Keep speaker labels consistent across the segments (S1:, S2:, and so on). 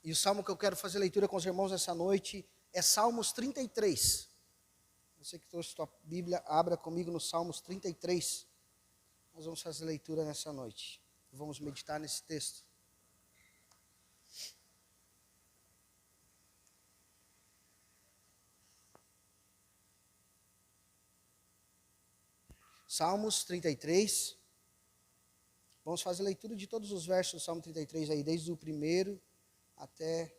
S1: E o salmo que eu quero fazer leitura com os irmãos essa noite é Salmos 33. Você que trouxe sua Bíblia, abra comigo no Salmos 33. Nós vamos fazer leitura nessa noite. Vamos meditar nesse texto. Salmos 33. Vamos fazer leitura de todos os versos do Salmo 33 aí, desde o primeiro até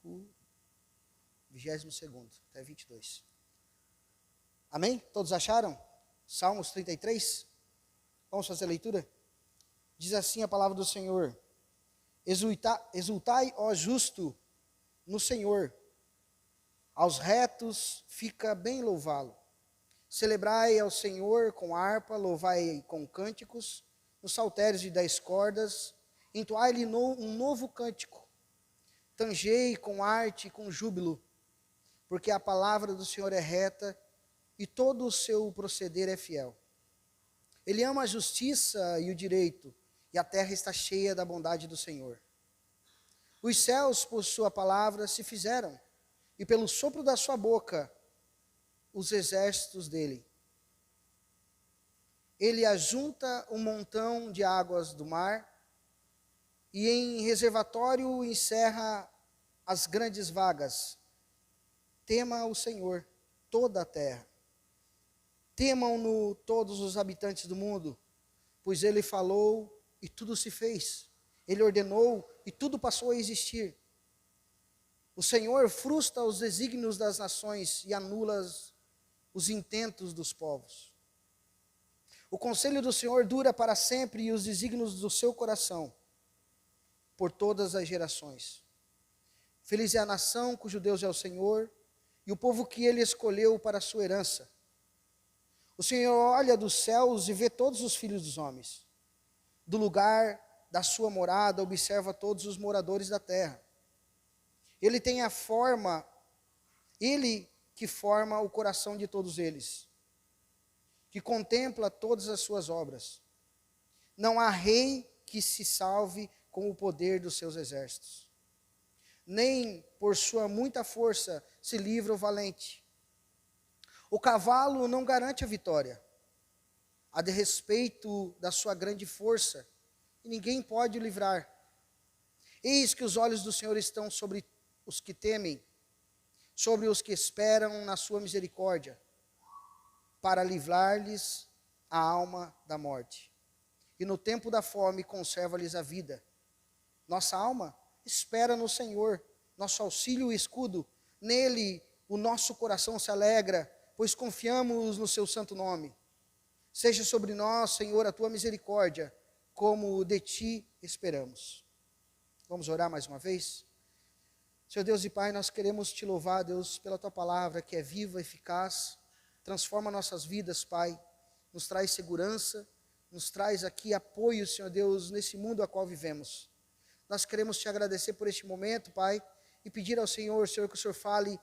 S1: o 22º, até 22. Amém? Todos acharam? Salmos 33? Vamos fazer a leitura? Diz assim a palavra do Senhor: Exultai, ó justo, no Senhor, aos retos fica bem louvá-lo. Celebrai ao Senhor com harpa, louvai com cânticos, nos saltérios de 10 cordas, entoai-lhe um novo cântico. Tangei com arte e com júbilo, porque a palavra do Senhor é reta e todo o seu proceder é fiel. Ele ama a justiça e o direito, e a terra está cheia da bondade do Senhor. Os céus, por sua palavra, se fizeram, e pelo sopro da sua boca, os exércitos dele. Ele ajunta um montão de águas do mar, e em reservatório encerra as grandes vagas. Tema o Senhor, toda a terra. Temam-no todos os habitantes do mundo, pois ele falou e tudo se fez. Ele ordenou e tudo passou a existir. O Senhor frustra os desígnios das nações e anula os intentos dos povos. O conselho do Senhor dura para sempre e os desígnios do seu coração por todas as gerações. Feliz é a nação cujo Deus é o Senhor e o povo que ele escolheu para a sua herança. O Senhor olha dos céus e vê todos os filhos dos homens. Do lugar da sua morada observa todos os moradores da terra. Ele que forma o coração de todos eles, que contempla todas as suas obras. Não há rei que se salve com o poder dos seus exércitos, nem por sua muita força se livra o valente. O cavalo não garante a vitória, a desrespeito da sua grande força, e ninguém pode o livrar. Eis que os olhos do Senhor estão sobre os que temem, sobre os que esperam na sua misericórdia, para livrar-lhes a alma da morte. E no tempo da fome conserva-lhes a vida. Nossa alma espera no Senhor, nosso auxílio e escudo. Nele o nosso coração se alegra, pois confiamos no seu santo nome. Seja sobre nós, Senhor, a tua misericórdia, como de ti esperamos. Vamos orar mais uma vez? Senhor Deus e Pai, nós queremos te louvar, Deus, pela tua palavra, que é viva, eficaz, transforma nossas vidas, Pai, nos traz segurança, nos traz aqui apoio, Senhor Deus, nesse mundo a qual vivemos. Nós queremos te agradecer por este momento, Pai, e pedir ao Senhor, Senhor, que o Senhor fale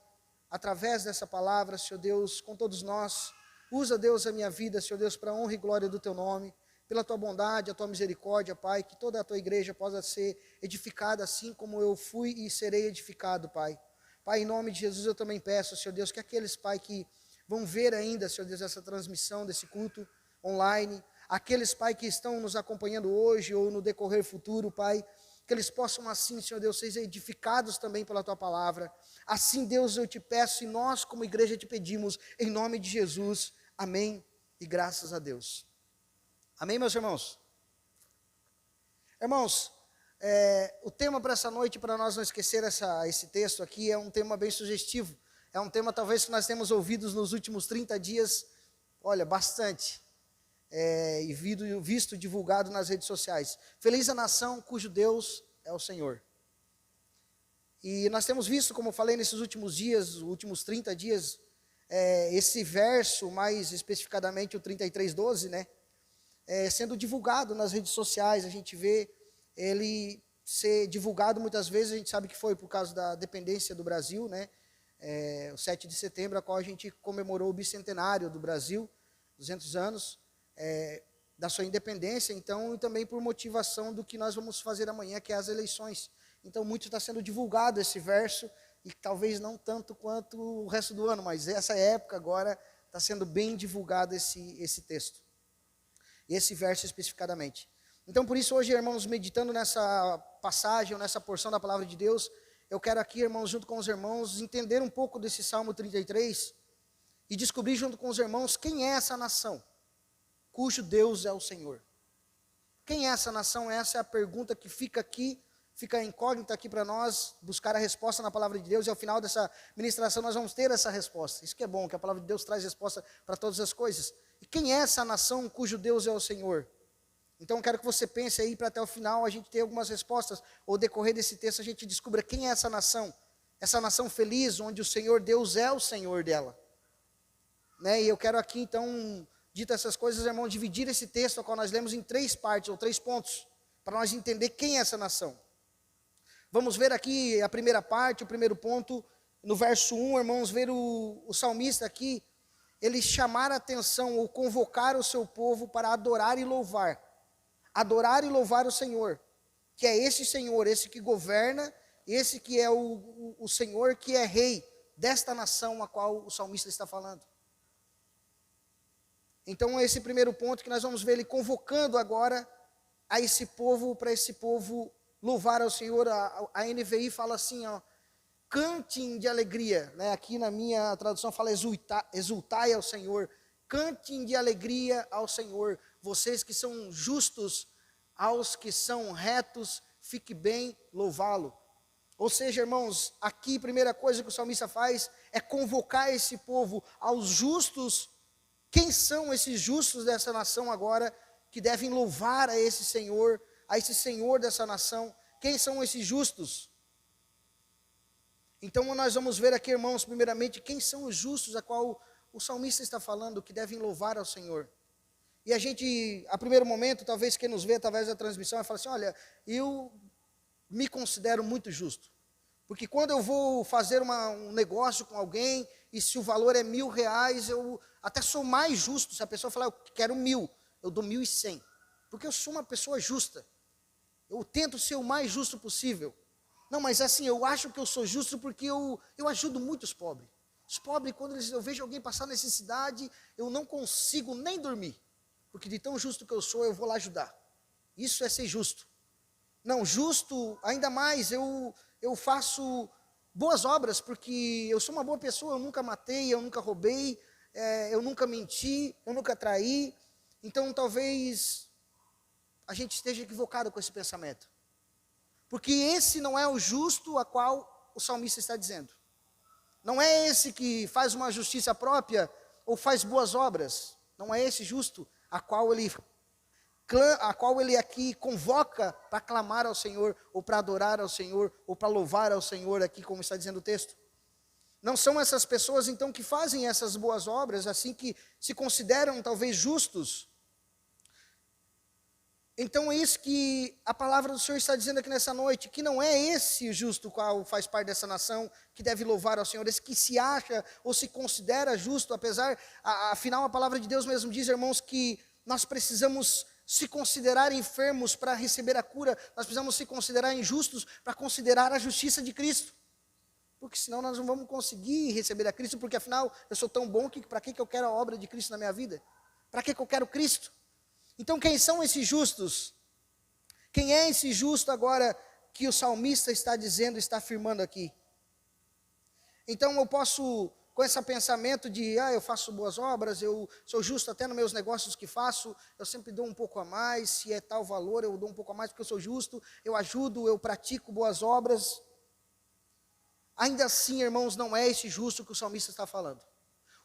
S1: através dessa palavra, Senhor Deus, com todos nós. Usa, Deus, a minha vida, Senhor Deus, para a honra e glória do teu nome, pela tua bondade, a tua misericórdia, Pai, que toda a tua igreja possa ser edificada assim como eu fui e serei edificado, Pai. Pai, em nome de Jesus eu também peço, Senhor Deus, que aqueles, Pai, que vão ver ainda, Senhor Deus, essa transmissão desse culto online, aqueles, Pai, que estão nos acompanhando hoje ou no decorrer futuro, Pai, que eles possam assim, Senhor Deus, ser edificados também pela tua palavra. Assim, Deus, eu te peço e nós como igreja te pedimos, em nome de Jesus, amém e graças a Deus. Amém, meus irmãos? Irmãos, o tema para essa noite, para nós não esquecer esse texto aqui, é um tema bem sugestivo. É um tema talvez que nós temos ouvido nos últimos 30 dias, olha, bastante. E visto divulgado nas redes sociais. Feliz a nação cujo Deus é o Senhor. E nós temos visto, como eu falei nesses últimos dias, os últimos 30 dias, esse verso, mais especificadamente o 33:12, né? Sendo divulgado nas redes sociais. A gente vê ele ser divulgado muitas vezes, a gente sabe que foi por causa da dependência do Brasil, né? O 7 de setembro, a qual a gente comemorou o bicentenário do Brasil, 200 anos, da sua independência, então, e também por motivação do que nós vamos fazer amanhã, que é as eleições. Então, muito está sendo divulgado esse verso, e talvez não tanto quanto o resto do ano, mas essa época agora está sendo bem divulgado esse texto, esse verso especificadamente. Então, por isso, hoje, irmãos, meditando nessa passagem, ou nessa porção da palavra de Deus, eu quero aqui, irmãos, junto com os irmãos, entender um pouco desse Salmo 33 e descobrir junto com os irmãos quem é essa nação, cujo Deus é o Senhor. Quem é essa nação? Essa é a pergunta que fica aqui, fica incógnita aqui para nós, buscar a resposta na palavra de Deus, e ao final dessa ministração nós vamos ter essa resposta. Isso que é bom, que a palavra de Deus traz resposta para todas as coisas. E quem é essa nação cujo Deus é o Senhor? Então eu quero que você pense aí para até o final a gente ter algumas respostas, ou decorrer desse texto a gente descubra quem é essa nação feliz, onde o Senhor Deus é o Senhor dela. Né? E eu quero aqui então, dito essas coisas, irmão, dividir esse texto, ao qual nós lemos em 3 partes, ou 3 pontos, para nós entender quem é essa nação. Vamos ver aqui a primeira parte, o primeiro ponto, no verso 1, irmãos, ver o salmista aqui, ele chamar a atenção, ou convocar o seu povo para adorar e louvar o Senhor, que é esse Senhor, esse que governa, esse que é o Senhor que é rei desta nação a qual o salmista está falando. Então esse primeiro ponto que nós vamos ver ele convocando agora a esse povo, para esse povo louvar ao Senhor. A NVI fala assim, ó, cantem de alegria, né? Aqui na minha tradução fala exultai ao Senhor, cantem de alegria ao Senhor, vocês que são justos, aos que são retos, fique bem louvá-lo. Ou seja, irmãos, aqui a primeira coisa que o salmista faz é convocar esse povo aos justos. Quem são esses justos dessa nação agora, que devem louvar a esse Senhor dessa nação? Quem são esses justos? Então nós vamos ver aqui, irmãos, primeiramente, quem são os justos a qual o salmista está falando, que devem louvar ao Senhor. E a gente, a primeiro momento, talvez quem nos vê através da transmissão, vai falar assim, olha, eu me considero muito justo. Porque quando eu vou fazer um negócio com alguém, e se o valor é R$1.000, eu até sou mais justo. Se a pessoa falar, eu quero 1.000, eu dou 1.100. Porque eu sou uma pessoa justa. Eu tento ser o mais justo possível. Não, mas assim, eu acho que eu sou justo porque eu ajudo muito os pobres. Os pobres, quando eu vejo alguém passar necessidade, eu não consigo nem dormir. Porque de tão justo que eu sou, eu vou lá ajudar. Isso é ser justo. Não, justo, ainda mais, eu faço boas obras, porque eu sou uma boa pessoa, eu nunca matei, eu nunca roubei, eu nunca menti, eu nunca traí. Então talvez a gente esteja equivocado com esse pensamento. Porque esse não é o justo a qual o salmista está dizendo. Não é esse que faz uma justiça própria ou faz boas obras. Não é esse justo a qual ele aqui convoca para clamar ao Senhor, ou para adorar ao Senhor, ou para louvar ao Senhor aqui, como está dizendo o texto. Não são essas pessoas então que fazem essas boas obras, assim que se consideram talvez justos. Então é isso que a palavra do Senhor está dizendo aqui nessa noite, que não é esse justo qual faz parte dessa nação, que deve louvar ao Senhor, esse que se acha ou se considera justo, afinal a palavra de Deus mesmo diz, irmãos, que nós precisamos se considerar enfermos para receber a cura, nós precisamos se considerar injustos para considerar a justiça de Cristo, porque senão nós não vamos conseguir receber a Cristo, porque afinal eu sou tão bom que para que eu quero a obra de Cristo na minha vida? Para que eu quero Cristo? Então quem são esses justos? Quem é esse justo agora que o salmista está dizendo, está afirmando aqui? Então eu posso, com esse pensamento de, eu faço boas obras, eu sou justo até nos meus negócios que faço, eu sempre dou um pouco a mais, se é tal valor eu dou um pouco a mais porque eu sou justo, eu ajudo, eu pratico boas obras. Ainda assim, irmãos, não é esse justo que o salmista está falando.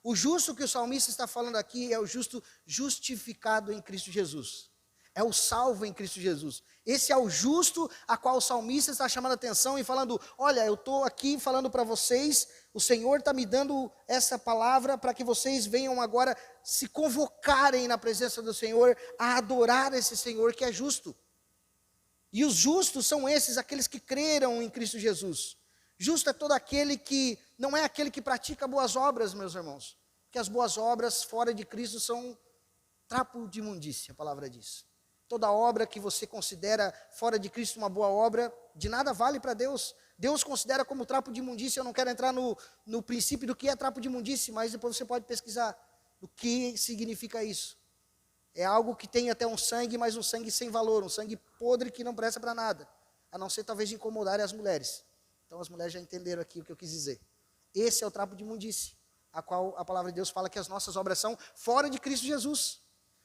S1: O justo que o salmista está falando aqui é o justo justificado em Cristo Jesus. É o salvo em Cristo Jesus. Esse é o justo a qual o salmista está chamando a atenção e falando, olha, eu estou aqui falando para vocês, o Senhor está me dando essa palavra para que vocês venham agora se convocarem na presença do Senhor, a adorar esse Senhor que é justo. E os justos são esses, aqueles que creram em Cristo Jesus. Justo é todo aquele que, não é aquele que pratica boas obras, meus irmãos. Porque as boas obras fora de Cristo são trapo de imundícia, a palavra diz. Toda obra que você considera fora de Cristo uma boa obra, de nada vale para Deus. Deus considera como trapo de imundície. Eu não quero entrar no princípio do que é trapo de imundície, mas depois você pode pesquisar o que significa isso. É algo que tem até um sangue, mas um sangue sem valor, um sangue podre que não presta para nada, a não ser talvez de incomodar as mulheres. Então as mulheres já entenderam aqui o que eu quis dizer. Esse é o trapo de imundície, a qual a palavra de Deus fala que as nossas obras são fora de Cristo Jesus.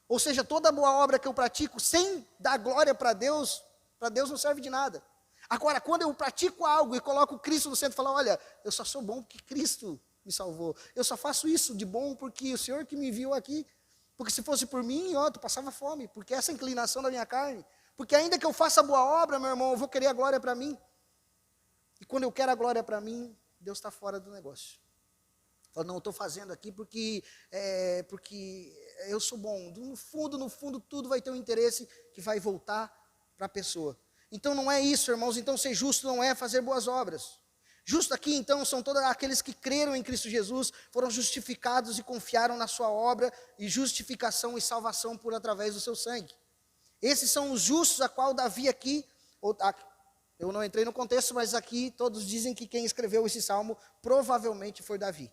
S1: Ou seja, toda boa obra que eu pratico sem dar glória para Deus não serve de nada. Agora, quando eu pratico algo e coloco Cristo no centro e falo, olha, eu só sou bom porque Cristo me salvou. Eu só faço isso de bom porque o Senhor que me enviou aqui. Porque se fosse por mim, eu passava fome. Porque essa é a inclinação da minha carne. Porque ainda que eu faça boa obra, meu irmão, eu vou querer a glória para mim. E quando eu quero a glória para mim, Deus está fora do negócio. Fala, não, eu estou fazendo aqui porque eu sou bom. No fundo, tudo vai ter um interesse que vai voltar para a pessoa. Então não é isso, irmãos. Então ser justo não é fazer boas obras. Justo aqui, então, são todos aqueles que creram em Cristo Jesus, foram justificados e confiaram na sua obra, e justificação e salvação por através do seu sangue. Esses são os justos, a qual Davi aqui, eu não entrei no contexto, mas aqui todos dizem que quem escreveu esse salmo provavelmente foi Davi.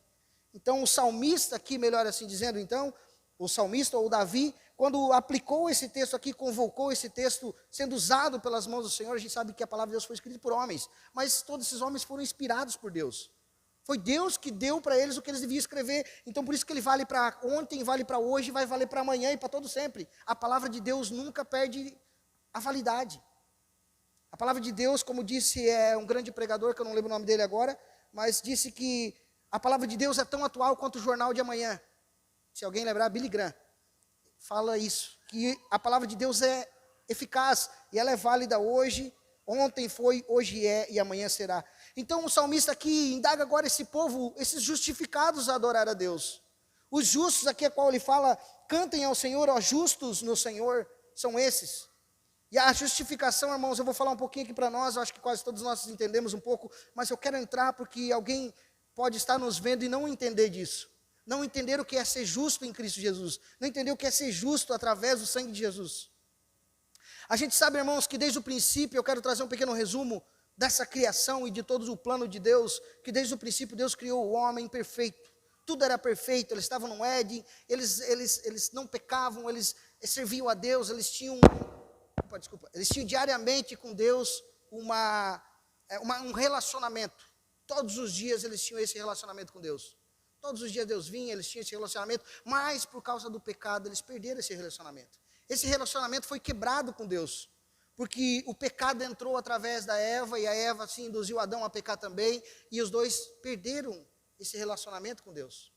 S1: Então o salmista aqui, melhor assim dizendo, então, o salmista ou Davi, quando aplicou esse texto aqui, convocou esse texto sendo usado pelas mãos do Senhor, a gente sabe que a palavra de Deus foi escrita por homens, mas todos esses homens foram inspirados por Deus. Foi Deus que deu para eles o que eles deviam escrever, então por isso que ele vale para ontem, vale para hoje, vai valer para amanhã e para todo sempre. A palavra de Deus nunca perde a validade. A palavra de Deus, como disse um grande pregador, que eu não lembro o nome dele agora, mas disse que a palavra de Deus é tão atual quanto o jornal de amanhã. Se alguém lembrar, Billy Graham fala isso, que a palavra de Deus é eficaz, e ela é válida hoje, ontem foi, hoje é, e amanhã será. Então o salmista aqui indaga agora esse povo, esses justificados a adorar a Deus. Os justos aqui, a qual ele fala, cantem ao Senhor, ó justos no Senhor, são esses. E a justificação, irmãos, eu vou falar um pouquinho aqui para nós, eu acho que quase todos nós entendemos um pouco, mas eu quero entrar porque alguém pode estar nos vendo e não entender disso. Não entender o que é ser justo em Cristo Jesus. Não entender o que é ser justo através do sangue de Jesus. A gente sabe, irmãos, que desde o princípio, eu quero trazer um pequeno resumo dessa criação e de todo o plano de Deus, que desde o princípio Deus criou o homem perfeito. Tudo era perfeito, eles estavam no Éden, eles não pecavam, eles serviam a Deus, eles tinham diariamente com Deus um relacionamento. Todos os dias eles tinham esse relacionamento com Deus. Todos os dias Deus vinha, eles tinham esse relacionamento, mas por causa do pecado eles perderam esse relacionamento. Esse relacionamento foi quebrado com Deus, porque o pecado entrou através da Eva, e a Eva assim induziu Adão a pecar também, e os dois perderam esse relacionamento com Deus.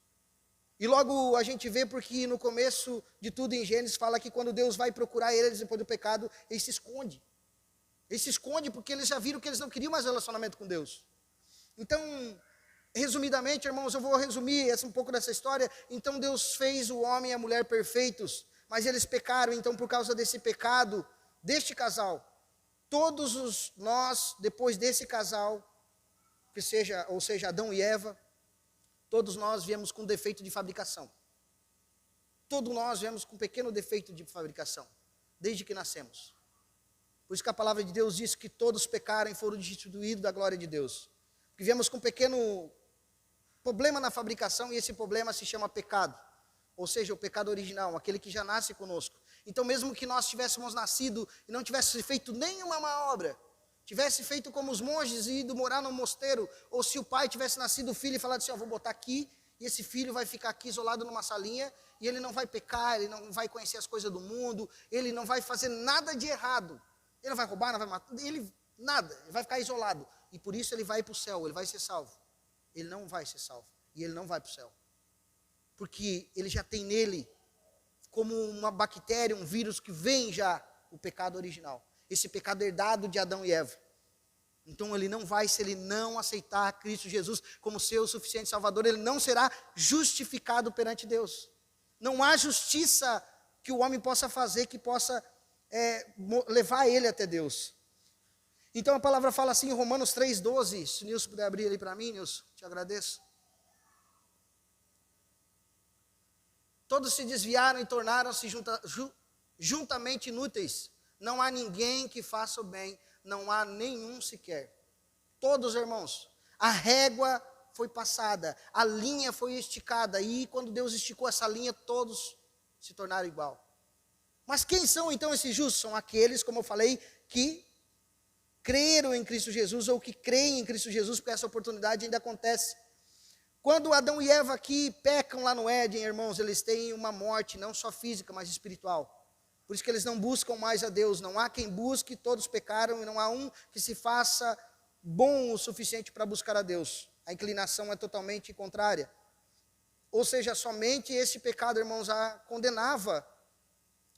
S1: E logo a gente vê, porque no começo de tudo em Gênesis fala que quando Deus vai procurar eles depois do pecado, ele se esconde. Ele se esconde porque eles já viram que eles não queriam mais relacionamento com Deus. Então, resumidamente, irmãos, eu vou resumir um pouco dessa história. Então Deus fez o homem e a mulher perfeitos, mas eles pecaram. Então por causa desse pecado, deste casal, todos nós, depois desse casal, ou seja, Adão e Eva, todos nós viemos com defeito de fabricação. Todos nós viemos com um pequeno defeito de fabricação, desde que nascemos. Por isso que a palavra de Deus diz que todos pecaram e foram destituídos da glória de Deus. Porque viemos com um pequeno problema na fabricação, e esse problema se chama pecado. Ou seja, o pecado original, aquele que já nasce conosco. Então mesmo que nós tivéssemos nascido e não tivesse feito nenhuma má obra, tivesse feito como os monges e ido morar no mosteiro, ou se o pai tivesse nascido filho e falado assim, vou botar aqui, e esse filho vai ficar aqui isolado numa salinha, e ele não vai pecar, ele não vai conhecer as coisas do mundo, ele não vai fazer nada de errado, ele não vai roubar, não vai matar, ele vai ficar isolado, e por isso ele vai para o céu, ele vai ser salvo. Ele não vai ser salvo, e ele não vai para o céu, porque ele já tem nele, como uma bactéria, um vírus que vem já, o pecado original, esse pecado herdado de Adão e Eva. Então ele não vai, se ele não aceitar Cristo Jesus como seu suficiente Salvador, ele não será justificado perante Deus. Não há justiça que o homem possa fazer, que possa levar ele até Deus. Então a palavra fala assim em Romanos 3,12, se o Nilson puder abrir ali para mim, Nilson, te agradeço. Todos se desviaram e tornaram-se juntamente inúteis. Não há ninguém que faça o bem, não há nenhum sequer. Todos, irmãos, a régua foi passada, a linha foi esticada, e quando Deus esticou essa linha, todos se tornaram igual. Mas quem são então esses justos? São aqueles, como eu falei, que creram em Cristo Jesus, ou que creem em Cristo Jesus, porque essa oportunidade ainda acontece. Quando Adão e Eva aqui pecam lá no Éden, irmãos, eles têm uma morte, não só física, mas espiritual. Por isso que eles não buscam mais a Deus. Não há quem busque, todos pecaram, e não há um que se faça bom o suficiente para buscar a Deus. A inclinação é totalmente contrária. Ou seja, somente esse pecado, irmãos,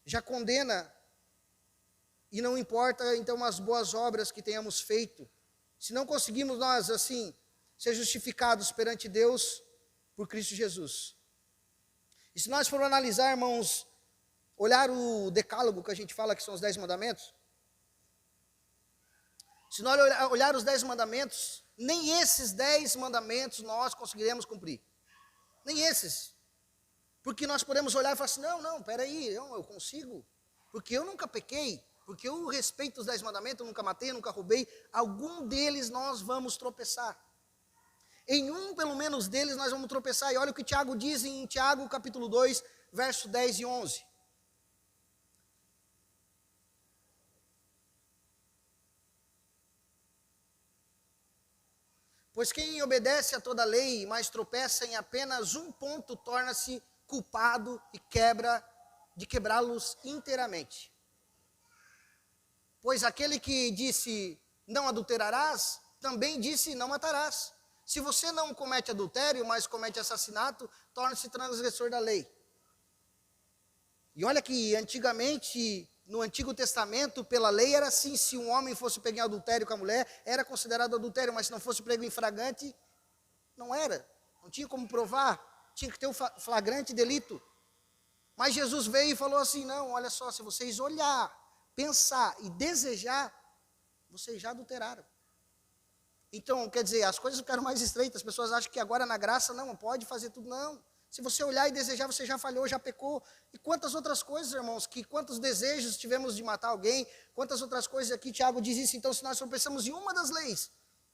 S1: já condena. E não importa, então, as boas obras que tenhamos feito. Se não conseguimos nós, assim, ser justificados perante Deus por Cristo Jesus. E se nós formos analisar, irmãos, olhar o decálogo que a gente fala que são os 10 mandamentos, se nós olhar os 10 mandamentos, nem esses 10 mandamentos nós conseguiremos cumprir. Nem esses. Porque nós podemos olhar e falar assim, não, peraí, eu consigo. Porque eu nunca pequei, porque eu respeito os 10 mandamentos, eu nunca matei, eu nunca roubei. Algum deles nós vamos tropeçar. Em um, pelo menos, deles nós vamos tropeçar. E olha o que Tiago diz em Tiago, capítulo 2, verso 10 e 11. Pois quem obedece a toda a lei, mas tropeça em apenas um ponto, torna-se culpado e quebrá-los inteiramente. Pois aquele que disse, não adulterarás, também disse, não matarás. Se você não comete adultério, mas comete assassinato, torna-se transgressor da lei. E olha que antigamente, no Antigo Testamento, pela lei era assim, se um homem fosse pegar em adultério com a mulher, era considerado adultério, mas se não fosse pego em flagrante, não era. Não tinha como provar, tinha que ter um flagrante delito. Mas Jesus veio e falou assim, não, olha só, se vocês olhar, pensar e desejar, vocês já adulteraram. Então, quer dizer, as coisas ficaram mais estreitas, as pessoas acham que agora na graça, não, pode fazer tudo, não. Se você olhar e desejar, você já falhou, já pecou. E quantas outras coisas, irmãos, quantos desejos tivemos de matar alguém, quantas outras coisas aqui, Tiago diz isso, então se nós tropeçamos em uma das leis,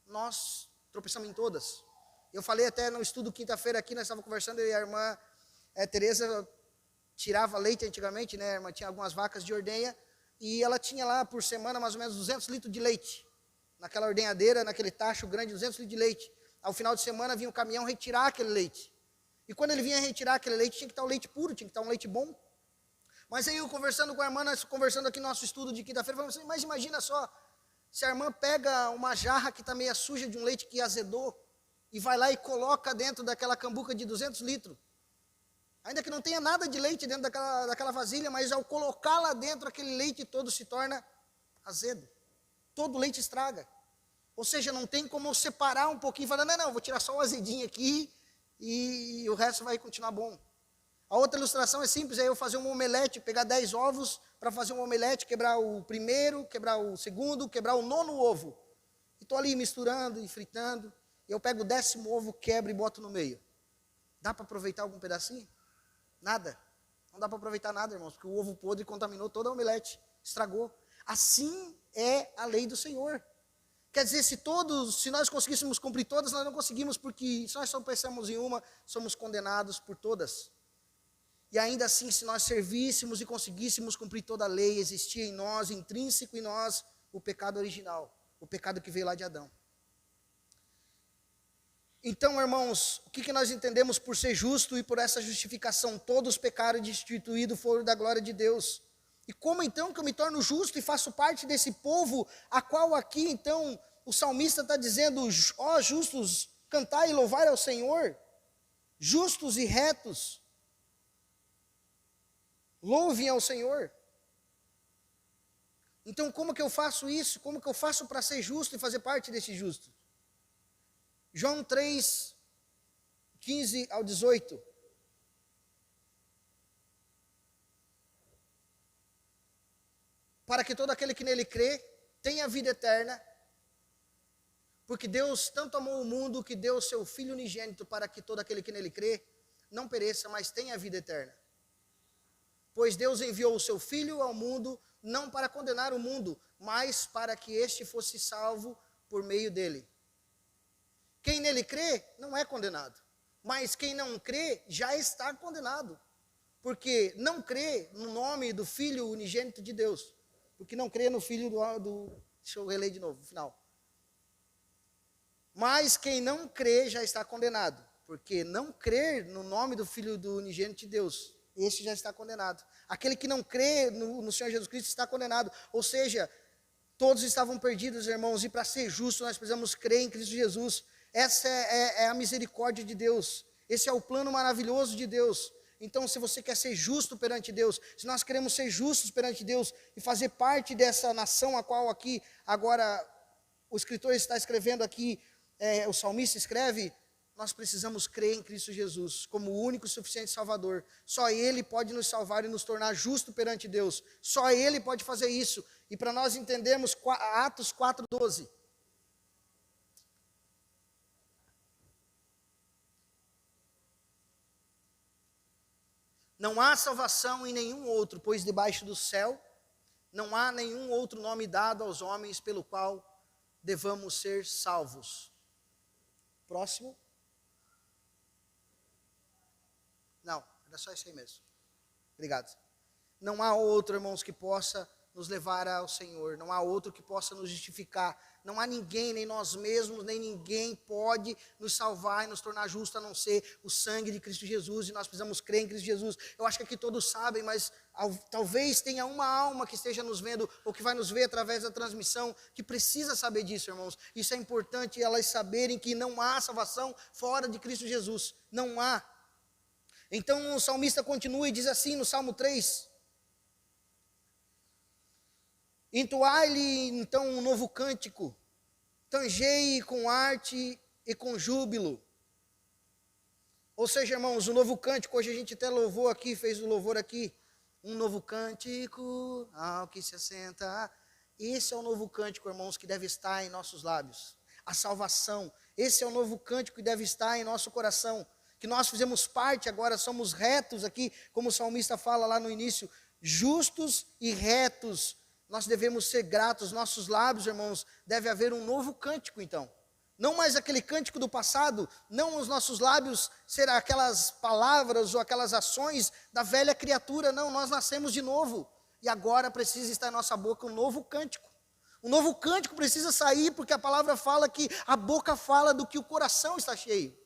S1: nós tropeçamos em todas. Eu falei até no estudo quinta-feira aqui, nós estávamos conversando, eu e a irmã Tereza tirava leite antigamente, né, a irmã tinha algumas vacas de ordenha, e ela tinha lá por semana mais ou menos 200 litros de leite, naquela ordenhadeira, naquele tacho grande, 200 litros de leite. Ao final de semana vinha o caminhão retirar aquele leite. E quando ele vinha retirar aquele leite, tinha que estar o leite puro, tinha que estar um leite bom. Mas aí eu conversando com a irmã, nós conversando aqui no nosso estudo de quinta-feira, falamos assim, mas imagina só, se a irmã pega uma jarra que está meio suja de um leite que azedou, e vai lá e coloca dentro daquela cambuca de 200 litros, ainda que não tenha nada de leite dentro daquela vasilha, mas ao colocar lá dentro, aquele leite todo se torna azedo. Todo leite estraga. Ou seja, não tem como separar um pouquinho e falar, não, vou tirar só o azedinho aqui e o resto vai continuar bom. A outra ilustração é simples, é eu fazer um omelete, pegar 10 ovos para fazer um omelete, quebrar o primeiro, quebrar o segundo, quebrar o 9º ovo. E estou ali misturando e fritando, e eu pego o 10º ovo, quebro e boto no meio. Dá para aproveitar algum pedacinho? Nada. Não dá para aproveitar nada, irmãos, porque o ovo podre contaminou toda a omelete, estragou. Assim é a lei do Senhor. Quer dizer, se nós conseguíssemos cumprir todas, nós não conseguimos, porque se nós só pensamos em uma, somos condenados por todas. E ainda assim, se nós servíssemos e conseguíssemos cumprir toda a lei, existia em nós, intrínseco em nós, o pecado original, o pecado que veio lá de Adão. Então, irmãos, o que nós entendemos por ser justo e por essa justificação? Todos pecaram e destituídos foram da glória de Deus. E como então que eu me torno justo e faço parte desse povo, a qual aqui então o salmista está dizendo, ó justos, cantai e louvar ao Senhor, justos e retos, louvem ao Senhor. Então como que eu faço isso? Como que eu faço para ser justo e fazer parte desse justo? João 3, 15 ao 18. Para que todo aquele que nele crê tenha vida eterna, porque Deus tanto amou o mundo que deu o seu Filho unigênito para que todo aquele que nele crê não pereça, mas tenha vida eterna. Pois Deus enviou o seu Filho ao mundo, não para condenar o mundo, mas para que este fosse salvo por meio dele. Quem nele crê, não é condenado. Mas quem não crê, já está condenado. Porque não crê no nome do Filho unigênito de Deus. Porque não crê no Filho deixa eu reler de novo, no final. Mas quem não crê, já está condenado. Porque não crer no nome do Filho do unigênito de Deus, esse já está condenado. Aquele que não crê no Senhor Jesus Cristo está condenado. Ou seja, todos estavam perdidos, irmãos, e para ser justo nós precisamos crer em Cristo Jesus. Essa é a misericórdia de Deus. Esse é o plano maravilhoso de Deus. Então, se você quer ser justo perante Deus, se nós queremos ser justos perante Deus e fazer parte dessa nação a qual aqui, agora, o escritor está escrevendo aqui, o salmista escreve, nós precisamos crer em Cristo Jesus como o único e suficiente Salvador. Só Ele pode nos salvar e nos tornar justo perante Deus. Só Ele pode fazer isso. E para nós entendermos Atos 4:12. Não há salvação em nenhum outro, pois debaixo do céu não há nenhum outro nome dado aos homens pelo qual devamos ser salvos. Próximo. Não, era só isso aí mesmo. Obrigado. Não há outro, irmãos, que possa nos levar ao Senhor. Não há outro que possa nos justificar. Não há ninguém, nem nós mesmos, nem ninguém pode nos salvar e nos tornar justos, a não ser o sangue de Cristo Jesus. E nós precisamos crer em Cristo Jesus. Eu acho que aqui todos sabem, mas talvez tenha uma alma que esteja nos vendo, ou que vai nos ver através da transmissão, que precisa saber disso, irmãos. Isso é importante, elas saberem que não há salvação fora de Cristo Jesus. Não há. Então o salmista continua e diz assim no Salmo 3: entoai-lhe então um novo cântico, tangei com arte e com júbilo. Ou seja, irmãos, o novo cântico, hoje a gente até louvou aqui, fez o louvor aqui, um novo cântico ao que se assenta. Esse é o novo cântico, irmãos, que deve estar em nossos lábios. A salvação, esse é o novo cântico que deve estar em nosso coração. Que nós fizemos parte, agora somos retos aqui, como o salmista fala lá no início, justos e retos. Nós devemos ser gratos, nossos lábios, irmãos, deve haver um novo cântico então. Não mais aquele cântico do passado, não os nossos lábios ser aquelas palavras ou aquelas ações da velha criatura, não, nós nascemos de novo. E agora precisa estar em nossa boca um novo cântico. Um novo cântico precisa sair, porque a palavra fala que a boca fala do que o coração está cheio.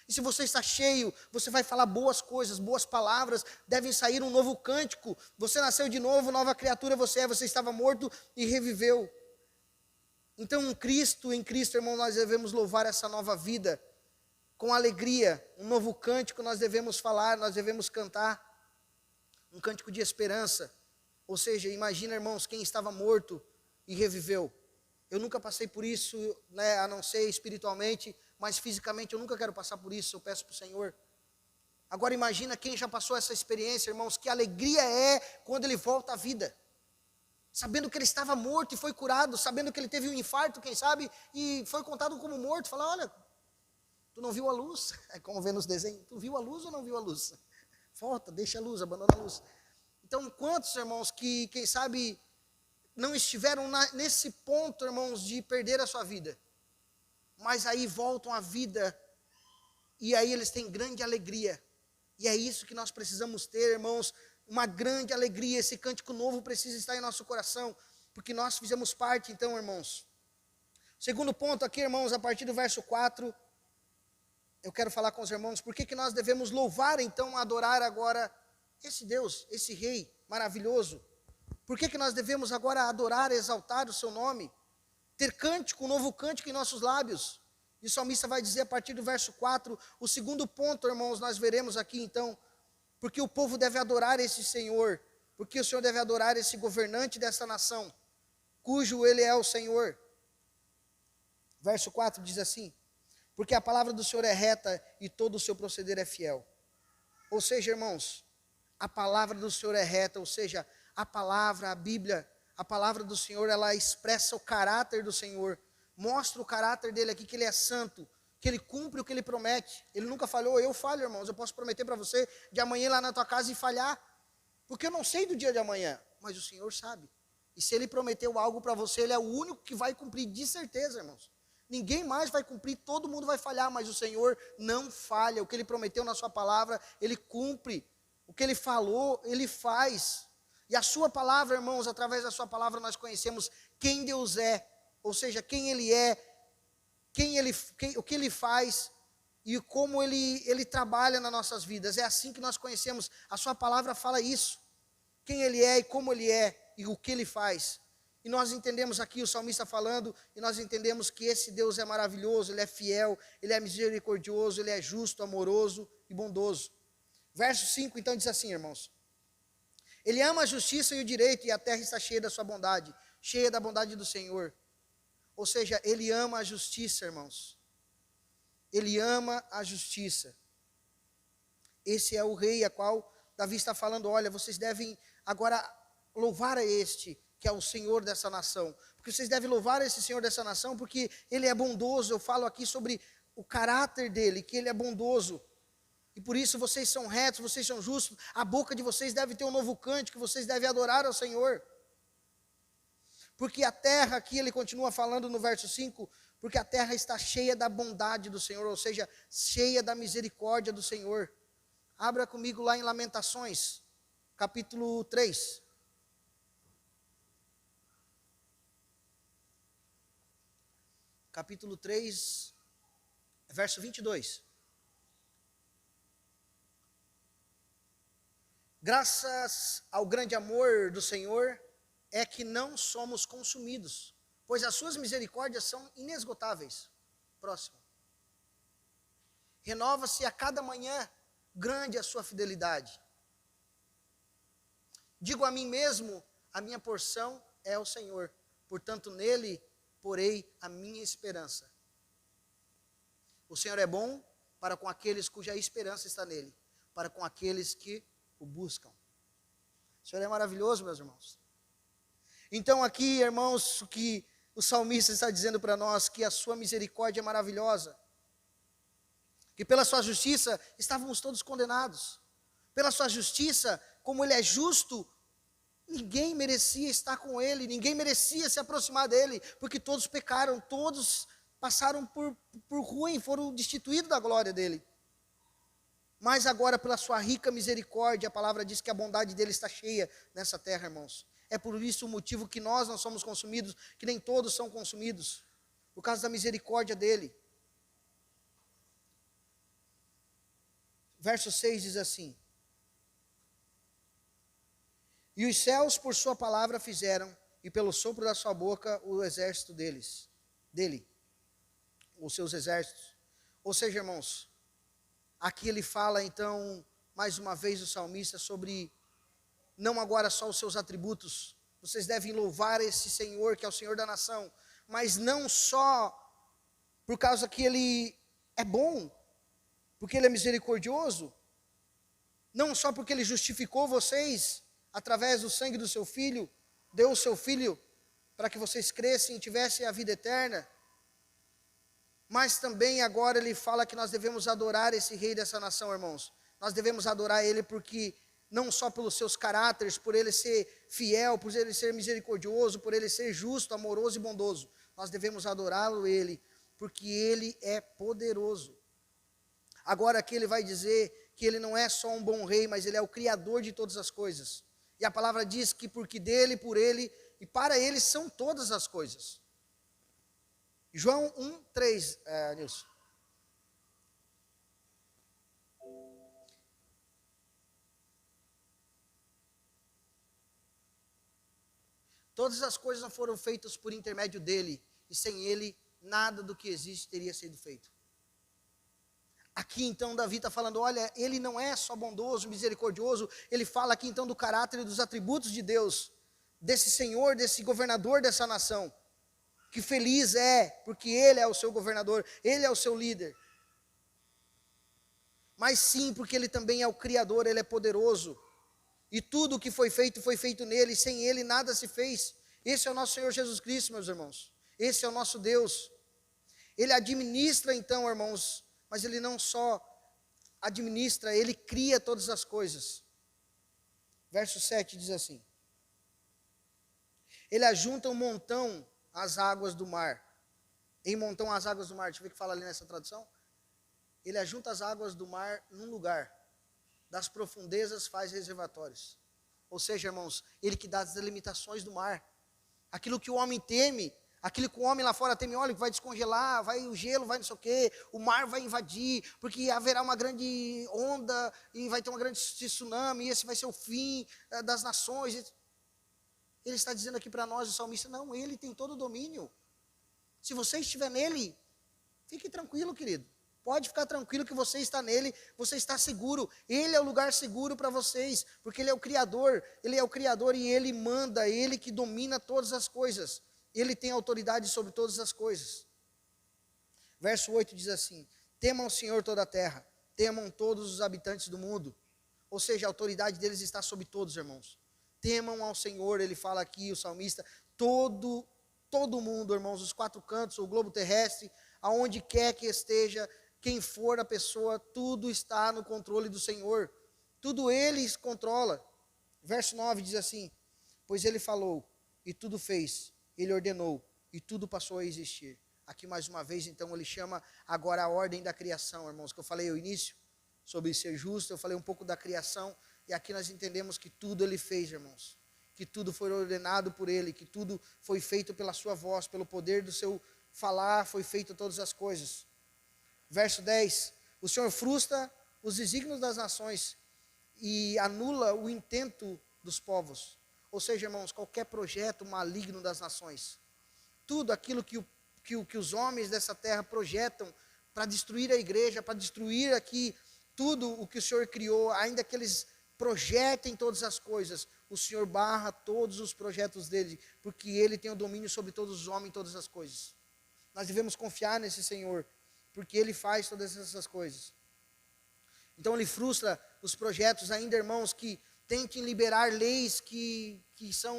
S1: E se você está cheio, você vai falar boas coisas, boas palavras, devem sair um novo cântico. Você nasceu de novo, nova criatura você estava morto e reviveu. Então em Cristo, irmão, nós devemos louvar essa nova vida com alegria. Um novo cântico nós devemos falar, nós devemos cantar. Um cântico de esperança. Ou seja, imagina, irmãos, quem estava morto e reviveu. Eu nunca passei por isso, né, a não ser espiritualmente, mas fisicamente eu nunca quero passar por isso, eu peço para o Senhor. Agora imagina quem já passou essa experiência, irmãos, que alegria é quando ele volta à vida. Sabendo que ele estava morto e foi curado, sabendo que ele teve um infarto, quem sabe, e foi contado como morto. Fala, olha, tu não viu a luz? É como vê nos desenhos, tu viu a luz ou não viu a luz? Volta, deixa a luz, abandona a luz. Então quantos, irmãos, que quem sabe não estiveram nesse ponto, irmãos, de perder a sua vida, mas aí voltam à vida, e aí eles têm grande alegria, e é isso que nós precisamos ter, irmãos, uma grande alegria. Esse cântico novo precisa estar em nosso coração, porque nós fizemos parte, então, irmãos. Segundo ponto aqui, irmãos, a partir do verso 4, eu quero falar com os irmãos, por que nós devemos louvar, então, adorar agora esse Deus, esse Rei maravilhoso? Por que nós devemos agora adorar, exaltar o seu nome? Ter cântico, um novo cântico em nossos lábios. E o salmista vai dizer a partir do verso 4, o segundo ponto, irmãos, nós veremos aqui então, porque o povo deve adorar esse Senhor, porque o Senhor deve adorar esse governante dessa nação, cujo ele é o Senhor. Verso 4 diz assim, porque a palavra do Senhor é reta e todo o seu proceder é fiel. Ou seja, irmãos, a palavra do Senhor é reta, ou seja, a palavra, a Bíblia, a palavra do Senhor, ela expressa o caráter do Senhor, mostra o caráter dele aqui, que ele é santo, que ele cumpre o que ele promete. Ele nunca falhou. Eu falho, irmãos, eu posso prometer para você de amanhã ir lá na tua casa e falhar. Porque eu não sei do dia de amanhã, mas o Senhor sabe. E se Ele prometeu algo para você, Ele é o único que vai cumprir, de certeza, irmãos. Ninguém mais vai cumprir, todo mundo vai falhar, mas o Senhor não falha. O que Ele prometeu na sua palavra, Ele cumpre. O que Ele falou, Ele faz. E a sua palavra, irmãos, através da sua palavra nós conhecemos quem Deus é. Ou seja, quem Ele é, o que Ele faz e como Ele trabalha nas nossas vidas. É assim que nós conhecemos. A sua palavra fala isso. Quem Ele é e como Ele é e o que Ele faz. E nós entendemos aqui o salmista falando, e nós entendemos que esse Deus é maravilhoso, Ele é fiel, Ele é misericordioso, Ele é justo, amoroso e bondoso. Verso 5 então diz assim, irmãos: Ele ama a justiça e o direito, e a terra está cheia da sua bondade, cheia da bondade do Senhor. Ou seja, Ele ama a justiça, irmãos. Ele ama a justiça. Esse é o rei a qual Davi está falando, olha, vocês devem agora louvar a este, que é o Senhor dessa nação. Porque vocês devem louvar esse Senhor dessa nação, porque Ele é bondoso. Eu falo aqui sobre o caráter dEle, que Ele é bondoso. E por isso vocês são retos, vocês são justos. A boca de vocês deve ter um novo cântico, vocês devem adorar ao Senhor. Porque a terra, aqui ele continua falando no verso 5, porque a terra está cheia da bondade do Senhor, ou seja, cheia da misericórdia do Senhor. Abra comigo lá em Lamentações, capítulo 3. Capítulo 3, verso 22. Graças ao grande amor do Senhor é que não somos consumidos, pois as suas misericórdias são inesgotáveis. Próximo. Renova-se a cada manhã, grande a sua fidelidade. Digo a mim mesmo, a minha porção é o Senhor, portanto nele porei a minha esperança. O Senhor é bom para com aqueles cuja esperança está nele, para com aqueles que o buscam. O Senhor é maravilhoso, meus irmãos. Então aqui, irmãos, que o salmista está dizendo para nós que a sua misericórdia é maravilhosa, que pela sua justiça estávamos todos condenados, pela sua justiça, como ele é justo, ninguém merecia estar com ele, ninguém merecia se aproximar dele, porque todos pecaram, todos passaram por ruim, foram destituídos da glória dele. Mas agora, pela sua rica misericórdia, a palavra diz que a bondade dele está cheia nessa terra, irmãos. É por isso o motivo que nós não somos consumidos, que nem todos são consumidos, por causa da misericórdia dele. Verso 6 diz assim: E os céus por sua palavra fizeram, e pelo sopro da sua boca o exército dele, os seus exércitos. Ou seja, irmãos, aqui ele fala então, mais uma vez o salmista, sobre não agora só os seus atributos. Vocês devem louvar esse Senhor, que é o Senhor da nação, mas não só por causa que ele é bom, porque ele é misericordioso, não só porque ele justificou vocês através do sangue do seu Filho, deu o seu Filho para que vocês crescem e tivessem a vida eterna, mas também agora ele fala que nós devemos adorar esse rei dessa nação, irmãos. Nós devemos adorar ele porque, não só pelos seus caráteres, por ele ser fiel, por ele ser misericordioso, por ele ser justo, amoroso e bondoso. Nós devemos adorá-lo ele, porque ele é poderoso. Agora aqui ele vai dizer que ele não é só um bom rei, mas ele é o criador de todas as coisas. E a palavra diz que porque dele, por ele e para ele são todas as coisas. João 1:3, Nilson. Todas as coisas foram feitas por intermédio dele, e sem ele, nada do que existe teria sido feito. Aqui então Davi está falando, olha, ele não é só bondoso, misericordioso, ele fala aqui então do caráter e dos atributos de Deus, desse Senhor, desse governador dessa nação, que feliz é, porque ele é o seu governador, ele é o seu líder. Mas sim, porque ele também é o Criador, ele é poderoso, e tudo o que foi feito nele, e sem ele nada se fez. Esse é o nosso Senhor Jesus Cristo, meus irmãos, esse é o nosso Deus. Ele administra então, irmãos, mas ele não só administra, ele cria todas as coisas. Verso 7 diz assim: ele ajunta um montão as águas do mar. Em montão as águas do mar. Deixa eu ver o que fala ali nessa tradução. Ele ajunta as águas do mar num lugar. Das profundezas faz reservatórios. Ou seja, irmãos, ele que dá as delimitações do mar. Aquilo que o homem teme, aquilo que o homem lá fora teme, olha, que vai descongelar, vai o gelo, vai não sei o quê, o mar vai invadir, porque haverá uma grande onda e vai ter uma grande tsunami, e esse vai ser o fim das nações. Ele está dizendo aqui para nós, o salmista, não, ele tem todo o domínio. Se você estiver nele, fique tranquilo, querido. Pode ficar tranquilo que você está nele, você está seguro. Ele é o lugar seguro para vocês, porque ele é o Criador e ele manda, ele que domina todas as coisas. Ele tem autoridade sobre todas as coisas. Verso 8 diz assim: temam o Senhor toda a terra, temam todos os habitantes do mundo. Ou seja, a autoridade deles está sobre todos, irmãos. Temam ao Senhor, ele fala aqui, o salmista, todo mundo, irmãos, os quatro cantos, o globo terrestre, aonde quer que esteja, quem for a pessoa, tudo está no controle do Senhor. Tudo ele controla. Verso 9 diz assim: pois ele falou, e tudo fez, ele ordenou, e tudo passou a existir. Aqui mais uma vez, então, ele chama agora a ordem da criação, irmãos, que eu falei ao início, sobre ser justo, eu falei um pouco da criação, e aqui nós entendemos que tudo ele fez, irmãos. Que tudo foi ordenado por ele, que tudo foi feito pela sua voz, pelo poder do seu falar, foi feito todas as coisas. Verso 10, o Senhor frustra os desígnios das nações e anula o intento dos povos. Ou seja, irmãos, qualquer projeto maligno das nações, tudo aquilo que os homens dessa terra projetam para destruir a igreja, para destruir aqui tudo o que o Senhor criou, ainda que eles projetem todas as coisas, o Senhor barra todos os projetos dele, porque ele tem o domínio sobre todos os homens e todas as coisas. Nós devemos confiar nesse Senhor, porque ele faz todas essas coisas. Então ele frustra os projetos ainda, irmãos, que tentem liberar leis que são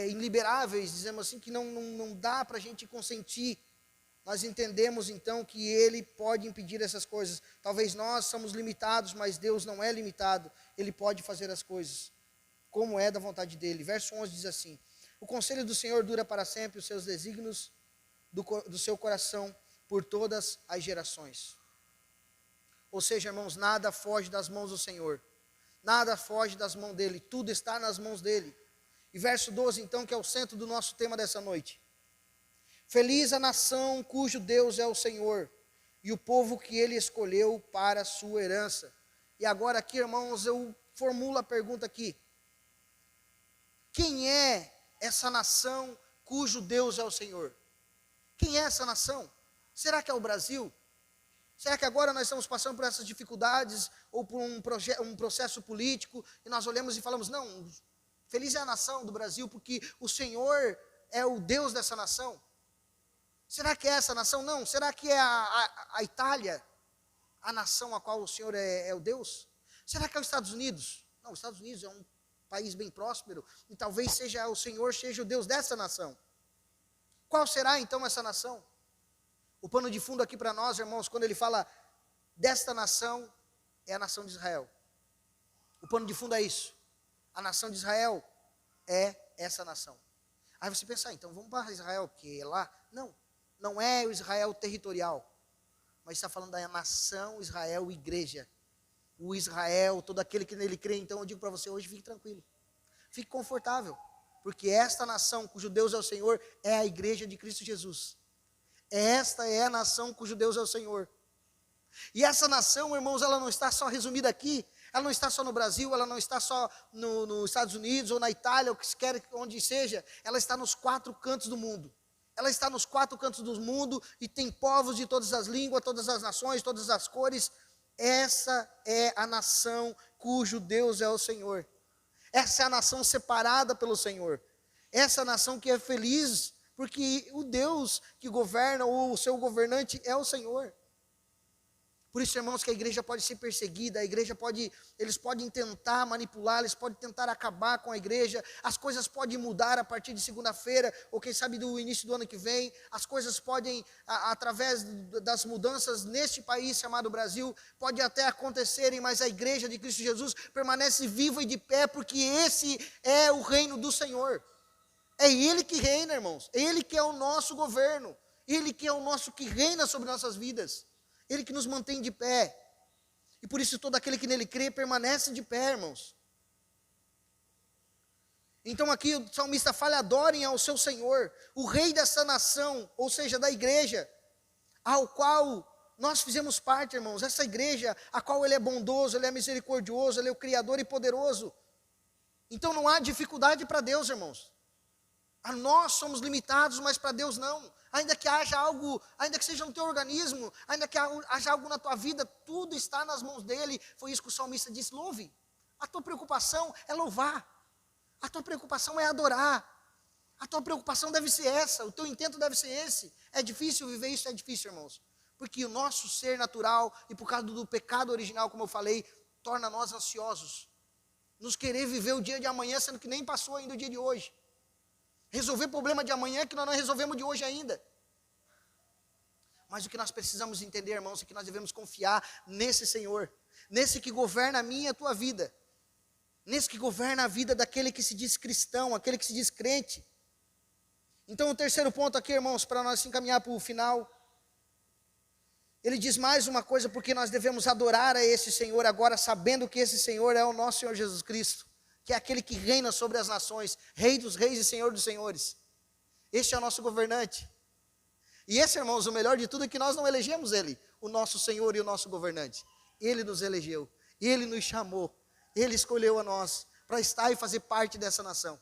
S1: iliberáveis, dizemos assim, que não dá para a gente consentir. Nós entendemos então que ele pode impedir essas coisas. Talvez nós somos limitados, mas Deus não é limitado. Ele pode fazer as coisas como é da vontade dele. Verso 11 diz assim: o conselho do Senhor dura para sempre, os seus desígnios do seu coração por todas as gerações. Ou seja, irmãos, nada foge das mãos do Senhor. Nada foge das mãos dele. Tudo está nas mãos dele. E verso 12 então, que é o centro do nosso tema dessa noite. Feliz a nação cujo Deus é o Senhor, e o povo que ele escolheu para a sua herança. E agora aqui, irmãos, eu formulo a pergunta aqui. Quem é essa nação cujo Deus é o Senhor? Quem é essa nação? Será que é o Brasil? Será que agora nós estamos passando por essas dificuldades, ou por um processo político, e nós olhamos e falamos, não, feliz é a nação do Brasil, porque o Senhor é o Deus dessa nação? Será que é essa nação? Não. Será que é a Itália, a nação a qual o Senhor é o Deus? Será que é os Estados Unidos? Não, os Estados Unidos é um país bem próspero, e talvez o Senhor seja o Deus dessa nação. Qual será então essa nação? O pano de fundo aqui para nós, irmãos, quando ele fala desta nação, é a nação de Israel. O pano de fundo é isso. A nação de Israel é essa nação. Aí você pensa, então vamos para Israel, que é lá? Não. Não é o Israel territorial, mas está falando da nação Israel, igreja. O Israel, todo aquele que nele crê. Então eu digo para você hoje, fique tranquilo, fique confortável, porque esta nação cujo Deus é o Senhor é a igreja de Cristo Jesus. Esta é a nação cujo Deus é o Senhor. E essa nação, irmãos, ela não está só resumida aqui, ela não está só no Brasil, ela não está só nos Estados Unidos ou na Itália, ou que quer onde seja, ela está nos quatro cantos do mundo. Ela está nos quatro cantos do mundo e tem povos de todas as línguas, todas as nações, todas as cores. Essa é a nação cujo Deus é o Senhor. Essa é a nação separada pelo Senhor. Essa nação que é feliz porque o Deus que governa, ou o seu governante, é o Senhor. Por isso, irmãos, que a igreja pode ser perseguida, eles podem tentar manipular, eles podem tentar acabar com a igreja, as coisas podem mudar a partir de segunda-feira, ou quem sabe do início do ano que vem, as coisas podem, através das mudanças neste país chamado Brasil, pode até acontecerem, mas a igreja de Cristo Jesus permanece viva e de pé, porque esse é o reino do Senhor. É Ele que reina, irmãos, Ele que é o nosso governo, Ele que é o nosso que reina sobre nossas vidas. Ele que nos mantém de pé. E por isso todo aquele que nele crê permanece de pé, irmãos. Então aqui o salmista fala: adorem ao seu Senhor, o rei dessa nação, ou seja, da igreja, ao qual nós fizemos parte, irmãos. Essa igreja, a qual ele é bondoso, ele é misericordioso, ele é o Criador e poderoso. Então não há dificuldade para Deus, irmãos. A nós somos limitados, mas para Deus não. Ainda que haja algo, ainda que seja no teu organismo, ainda que haja algo na tua vida, tudo está nas mãos dele. Foi isso que o salmista disse: louve. A tua preocupação é louvar. A tua preocupação é adorar. A tua preocupação deve ser essa, o teu intento deve ser esse. É difícil viver isso? É difícil, irmãos. Porque o nosso ser natural, e por causa do pecado original, como eu falei, torna nós ansiosos. Nos querer viver o dia de amanhã, sendo que nem passou ainda o dia de hoje. Resolver problema de amanhã que nós não resolvemos de hoje ainda. Mas o que nós precisamos entender, irmãos, é que nós devemos confiar nesse Senhor, nesse que governa a minha e a tua vida, nesse que governa a vida daquele que se diz cristão, aquele que se diz crente. Então o terceiro ponto aqui, irmãos, para nós encaminhar para o final, ele diz mais uma coisa: porque nós devemos adorar a esse Senhor agora, sabendo que esse Senhor é o nosso Senhor Jesus Cristo, que é aquele que reina sobre as nações, Rei dos reis e Senhor dos senhores. Este é o nosso governante. E esse, irmãos, o melhor de tudo é que nós não elegemos Ele, o nosso Senhor e o nosso governante. Ele nos elegeu, Ele nos chamou, Ele escolheu a nós para estar e fazer parte dessa nação.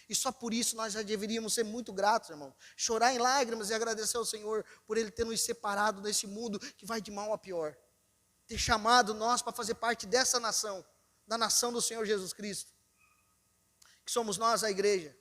S1: E só por isso nós já deveríamos ser muito gratos, irmão. Chorar em lágrimas e agradecer ao Senhor por Ele ter nos separado desse mundo que vai de mal a pior. Ter chamado nós para fazer parte dessa nação, da nação do Senhor Jesus Cristo, que somos nós, a igreja.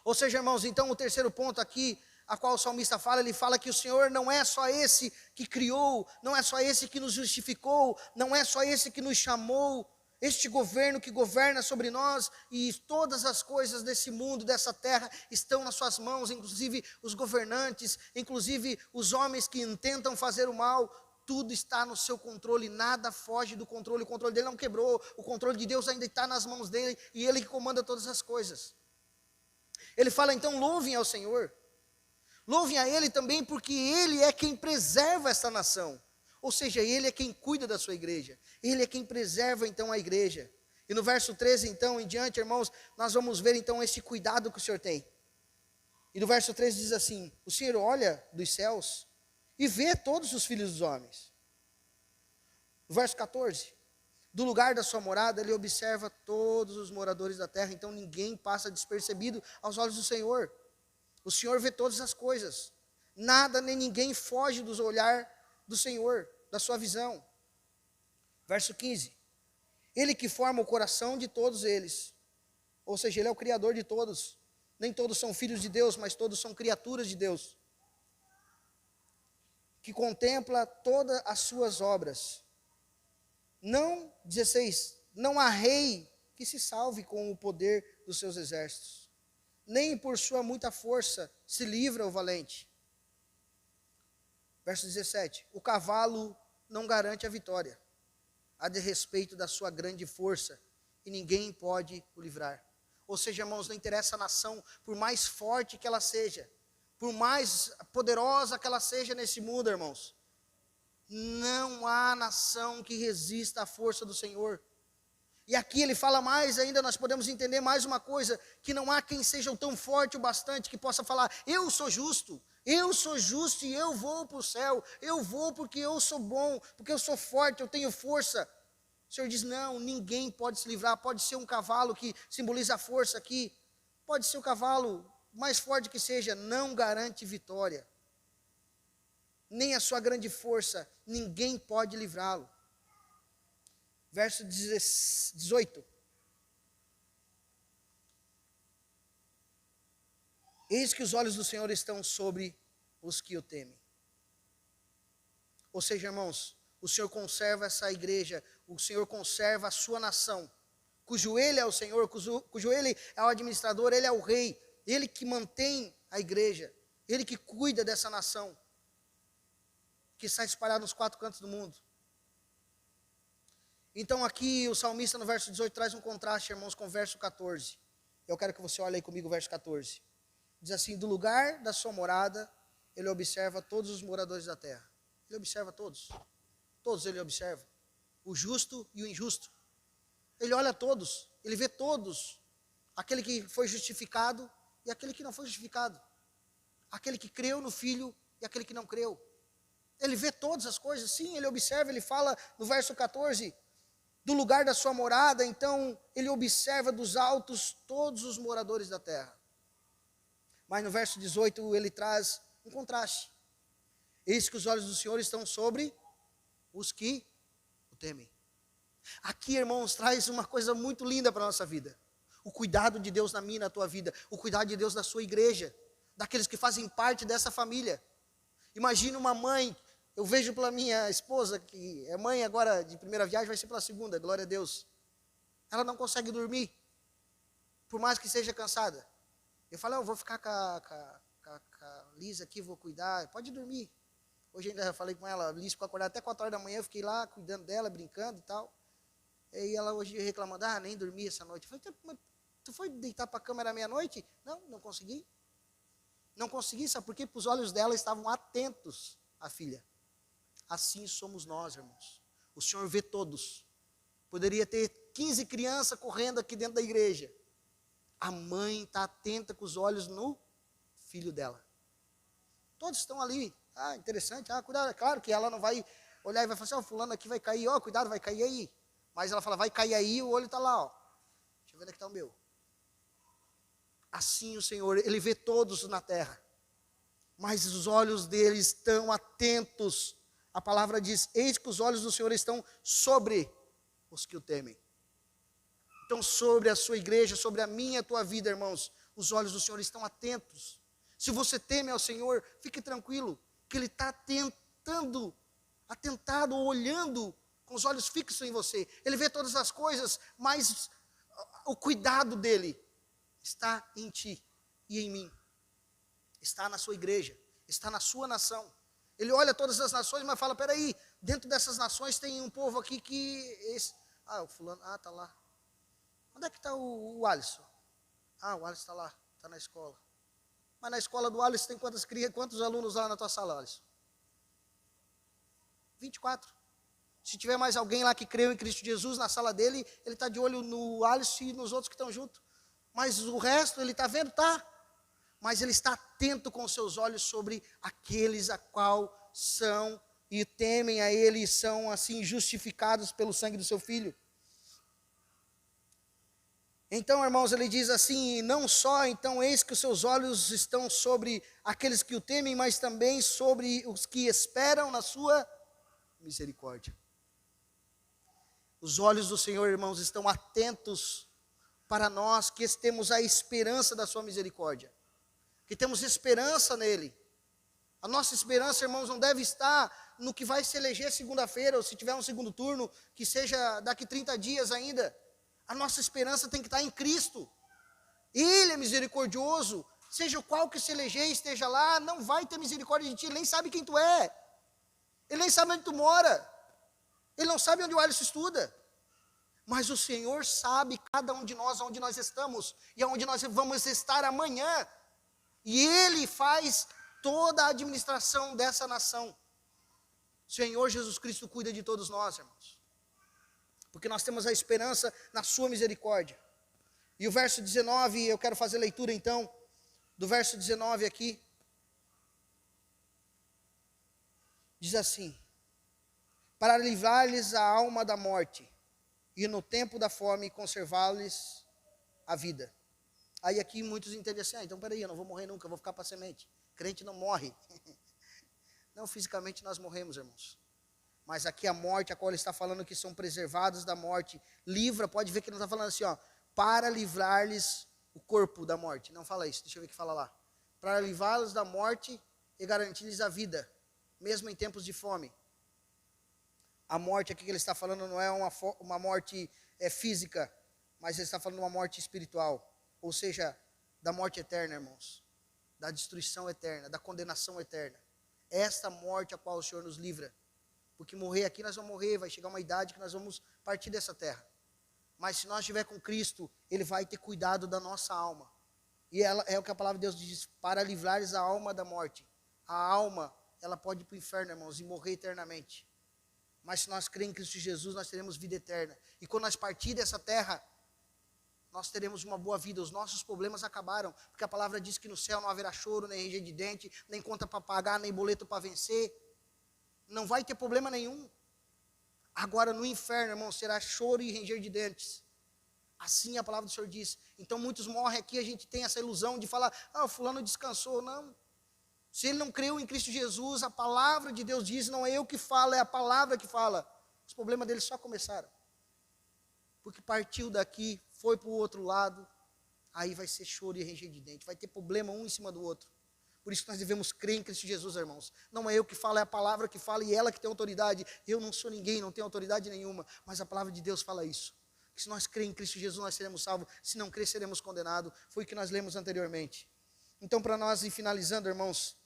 S1: Ou seja, irmãos, então o terceiro ponto aqui, a qual o salmista fala, ele fala que o Senhor não é só esse que criou, não é só esse que nos justificou, não é só esse que nos chamou, este governo que governa sobre nós, e todas as coisas desse mundo, dessa terra, estão nas suas mãos, inclusive os governantes, inclusive os homens que intentam fazer o mal. Tudo está no seu controle, nada foge do controle, o controle dele não quebrou, o controle de Deus ainda está nas mãos dele, e Ele que comanda todas as coisas. Ele fala então: louvem ao Senhor, louvem a Ele também, porque Ele é quem preserva esta nação, ou seja, Ele é quem cuida da sua igreja, Ele é quem preserva então a igreja. E no verso 13 então em diante, irmãos, nós vamos ver então esse cuidado que o Senhor tem. E no verso 13 diz assim: o Senhor olha dos céus e vê todos os filhos dos homens. No verso 14, do lugar da sua morada, ele observa todos os moradores da terra, então ninguém passa despercebido aos olhos do Senhor. O Senhor vê todas as coisas, nada nem ninguém foge dos olhar do Senhor, da sua visão. Verso 15, Ele que forma o coração de todos eles, ou seja, Ele é o Criador de todos. Nem todos são filhos de Deus, mas todos são criaturas de Deus, que contempla todas as suas obras. Não, 16, não há rei que se salve com o poder dos seus exércitos, nem por sua muita força se livra o valente. Verso 17, o cavalo não garante a vitória, a de respeito da sua grande força, e ninguém pode o livrar. Ou seja, irmãos, não interessa a nação, por mais forte que ela seja, por mais poderosa que ela seja nesse mundo, irmãos, não há nação que resista à força do Senhor. E aqui ele fala mais ainda, nós podemos entender mais uma coisa, que não há quem seja tão forte o bastante que possa falar: eu sou justo e eu vou para o céu, eu vou porque eu sou bom, porque eu sou forte, eu tenho força. O Senhor diz: não, ninguém pode se livrar. Pode ser um cavalo que simboliza a força aqui, pode ser o cavalo mais forte que seja, não garante vitória. Nem a sua grande força, ninguém pode livrá-lo. Verso 18. Eis que os olhos do Senhor estão sobre os que o temem. Ou seja, irmãos, o Senhor conserva essa igreja, o Senhor conserva a sua nação, cujo Ele é o Senhor, cujo Ele é o administrador, Ele é o rei, Ele que mantém a igreja, Ele que cuida dessa nação, que está espalhada nos 4 cantos do mundo. Então aqui o salmista no verso 18 traz um contraste, irmãos, com o verso 14. Eu quero que você olhe aí comigo o verso 14. Diz assim: do lugar da sua morada, ele observa todos os moradores da terra. Ele observa todos. Todos ele observa. O justo e o injusto. Ele olha todos. Ele vê todos. Aquele que foi justificado e aquele que não foi justificado. Aquele que creu no Filho e aquele que não creu. Ele vê todas as coisas. Sim, ele observa, ele fala no verso 14... do lugar da sua morada, então ele observa dos altos todos os moradores da terra. Mas no verso 18 ele traz um contraste. Eis que os olhos do Senhor estão sobre os que o temem. Aqui, irmãos, traz uma coisa muito linda para a nossa vida. O cuidado de Deus na minha e na tua vida. O cuidado de Deus da sua igreja. Daqueles que fazem parte dessa família. Imagina uma mãe. Eu vejo pela minha esposa, que é mãe agora de primeira viagem, vai ser pela segunda, glória a Deus. Ela não consegue dormir, por mais que seja cansada. Eu falo, eu vou ficar com a Liz aqui, vou cuidar, pode dormir. Hoje ainda falei com ela, Liz ficou acordada até 4 horas da manhã, eu fiquei lá cuidando dela, brincando e tal. E ela hoje reclamando, nem dormi essa noite. Eu falei, tu foi deitar para a cama, era meia-noite? Não consegui. Não consegui, sabe por quê? Porque os olhos dela estavam atentos à filha. Assim somos nós, irmãos. O Senhor vê todos. Poderia ter 15 crianças correndo aqui dentro da igreja. A mãe está atenta com os olhos no filho dela. Todos estão ali. Interessante. Cuidado. É claro que ela não vai olhar e vai falar assim, fulano aqui vai cair. Cuidado, vai cair aí. Mas ela fala, vai cair aí, o olho está lá. Deixa eu ver onde é que está o meu. Assim o Senhor, Ele vê todos na terra. Mas os olhos dele estão atentos. A palavra diz, eis que os olhos do Senhor estão sobre os que o temem. Então, sobre a sua igreja, sobre a minha e a tua vida, irmãos, os olhos do Senhor estão atentos. Se você teme ao Senhor, fique tranquilo, que Ele está atentado, olhando com os olhos fixos em você. Ele vê todas as coisas, mas o cuidado dEle está em ti e em mim. Está na sua igreja, está na sua nação. Ele olha todas as nações, mas fala, peraí, dentro dessas nações tem um povo aqui que... o fulano, tá lá. Onde é que está o Alisson? O Alisson está lá, está na escola. Mas na escola do Alisson tem quantos alunos lá na tua sala, Alisson? 24. Se tiver mais alguém lá que creu em Cristo Jesus na sala dele, ele está de olho no Alisson e nos outros que estão junto. Mas o resto, ele está vendo? Tá. Mas ele está atento com os seus olhos sobre aqueles a qual são e temem a ele e são assim justificados pelo sangue do seu Filho. Então, irmãos, ele diz assim, não só, então, eis que os seus olhos estão sobre aqueles que o temem, mas também sobre os que esperam na sua misericórdia. Os olhos do Senhor, irmãos, estão atentos para nós que temos a esperança da sua misericórdia. Que temos esperança nele. A nossa esperança, irmãos, não deve estar no que vai se eleger segunda-feira, ou se tiver um segundo turno, que seja daqui 30 dias ainda. A nossa esperança tem que estar em Cristo. Ele é misericordioso, seja o qual que se eleger, esteja lá, não vai ter misericórdia de ti, ele nem sabe quem tu é. Ele nem sabe onde tu mora. Ele não sabe onde o Alisson estuda. Mas o Senhor sabe cada um de nós, onde nós estamos, e onde nós vamos estar amanhã. E Ele faz toda a administração dessa nação. O Senhor Jesus Cristo cuida de todos nós, irmãos. Porque nós temos a esperança na sua misericórdia. E o verso 19, eu quero fazer leitura então, do verso 19 aqui. Diz assim, para livrar-lhes a alma da morte, e no tempo da fome conservar-lhes a vida. Aí aqui muitos entendem assim, então peraí, eu não vou morrer nunca, eu vou ficar para semente. Crente não morre. Não, fisicamente nós morremos, irmãos. Mas aqui a morte, a qual ele está falando que são preservados da morte, livra, pode ver que ele não está falando assim, para livrar-lhes o corpo da morte. Não fala isso, deixa eu ver o que fala lá. Para livrá-los da morte e garantir-lhes a vida, mesmo em tempos de fome. A morte aqui que ele está falando não é uma morte física, mas ele está falando de uma morte espiritual. Ou seja, da morte eterna, irmãos. Da destruição eterna, da condenação eterna. Esta morte a qual o Senhor nos livra. Porque morrer aqui nós vamos morrer, vai chegar uma idade que nós vamos partir dessa terra. Mas se nós estiver com Cristo, Ele vai ter cuidado da nossa alma. E é o que a palavra de Deus diz, para livrares a alma da morte. A alma, ela pode ir para o inferno, irmãos, e morrer eternamente. Mas se nós cremos em Cristo Jesus, nós teremos vida eterna. E quando nós partir dessa terra, nós teremos uma boa vida. Os nossos problemas acabaram. Porque a palavra diz que no céu não haverá choro, nem ranger de dente, nem conta para pagar, nem boleto para vencer. Não vai ter problema nenhum. Agora no inferno, irmão, será choro e ranger de dentes. Assim a palavra do Senhor diz. Então muitos morrem aqui, a gente tem essa ilusão de falar, o fulano descansou. Não. Se ele não creu em Cristo Jesus, a palavra de Deus diz, não é eu que falo, é a palavra que fala. Os problemas dele só começaram. Porque partiu daqui, foi para o outro lado, aí vai ser choro e ranger de dente. Vai ter problema um em cima do outro. Por isso que nós devemos crer em Cristo Jesus, irmãos. Não é eu que falo, é a palavra que fala e ela que tem autoridade. Eu não sou ninguém, não tenho autoridade nenhuma, mas a palavra de Deus fala isso. Que se nós cremos em Cristo Jesus, nós seremos salvos. Se não crer, seremos condenados. Foi o que nós lemos anteriormente. Então, para nós ir finalizando, irmãos,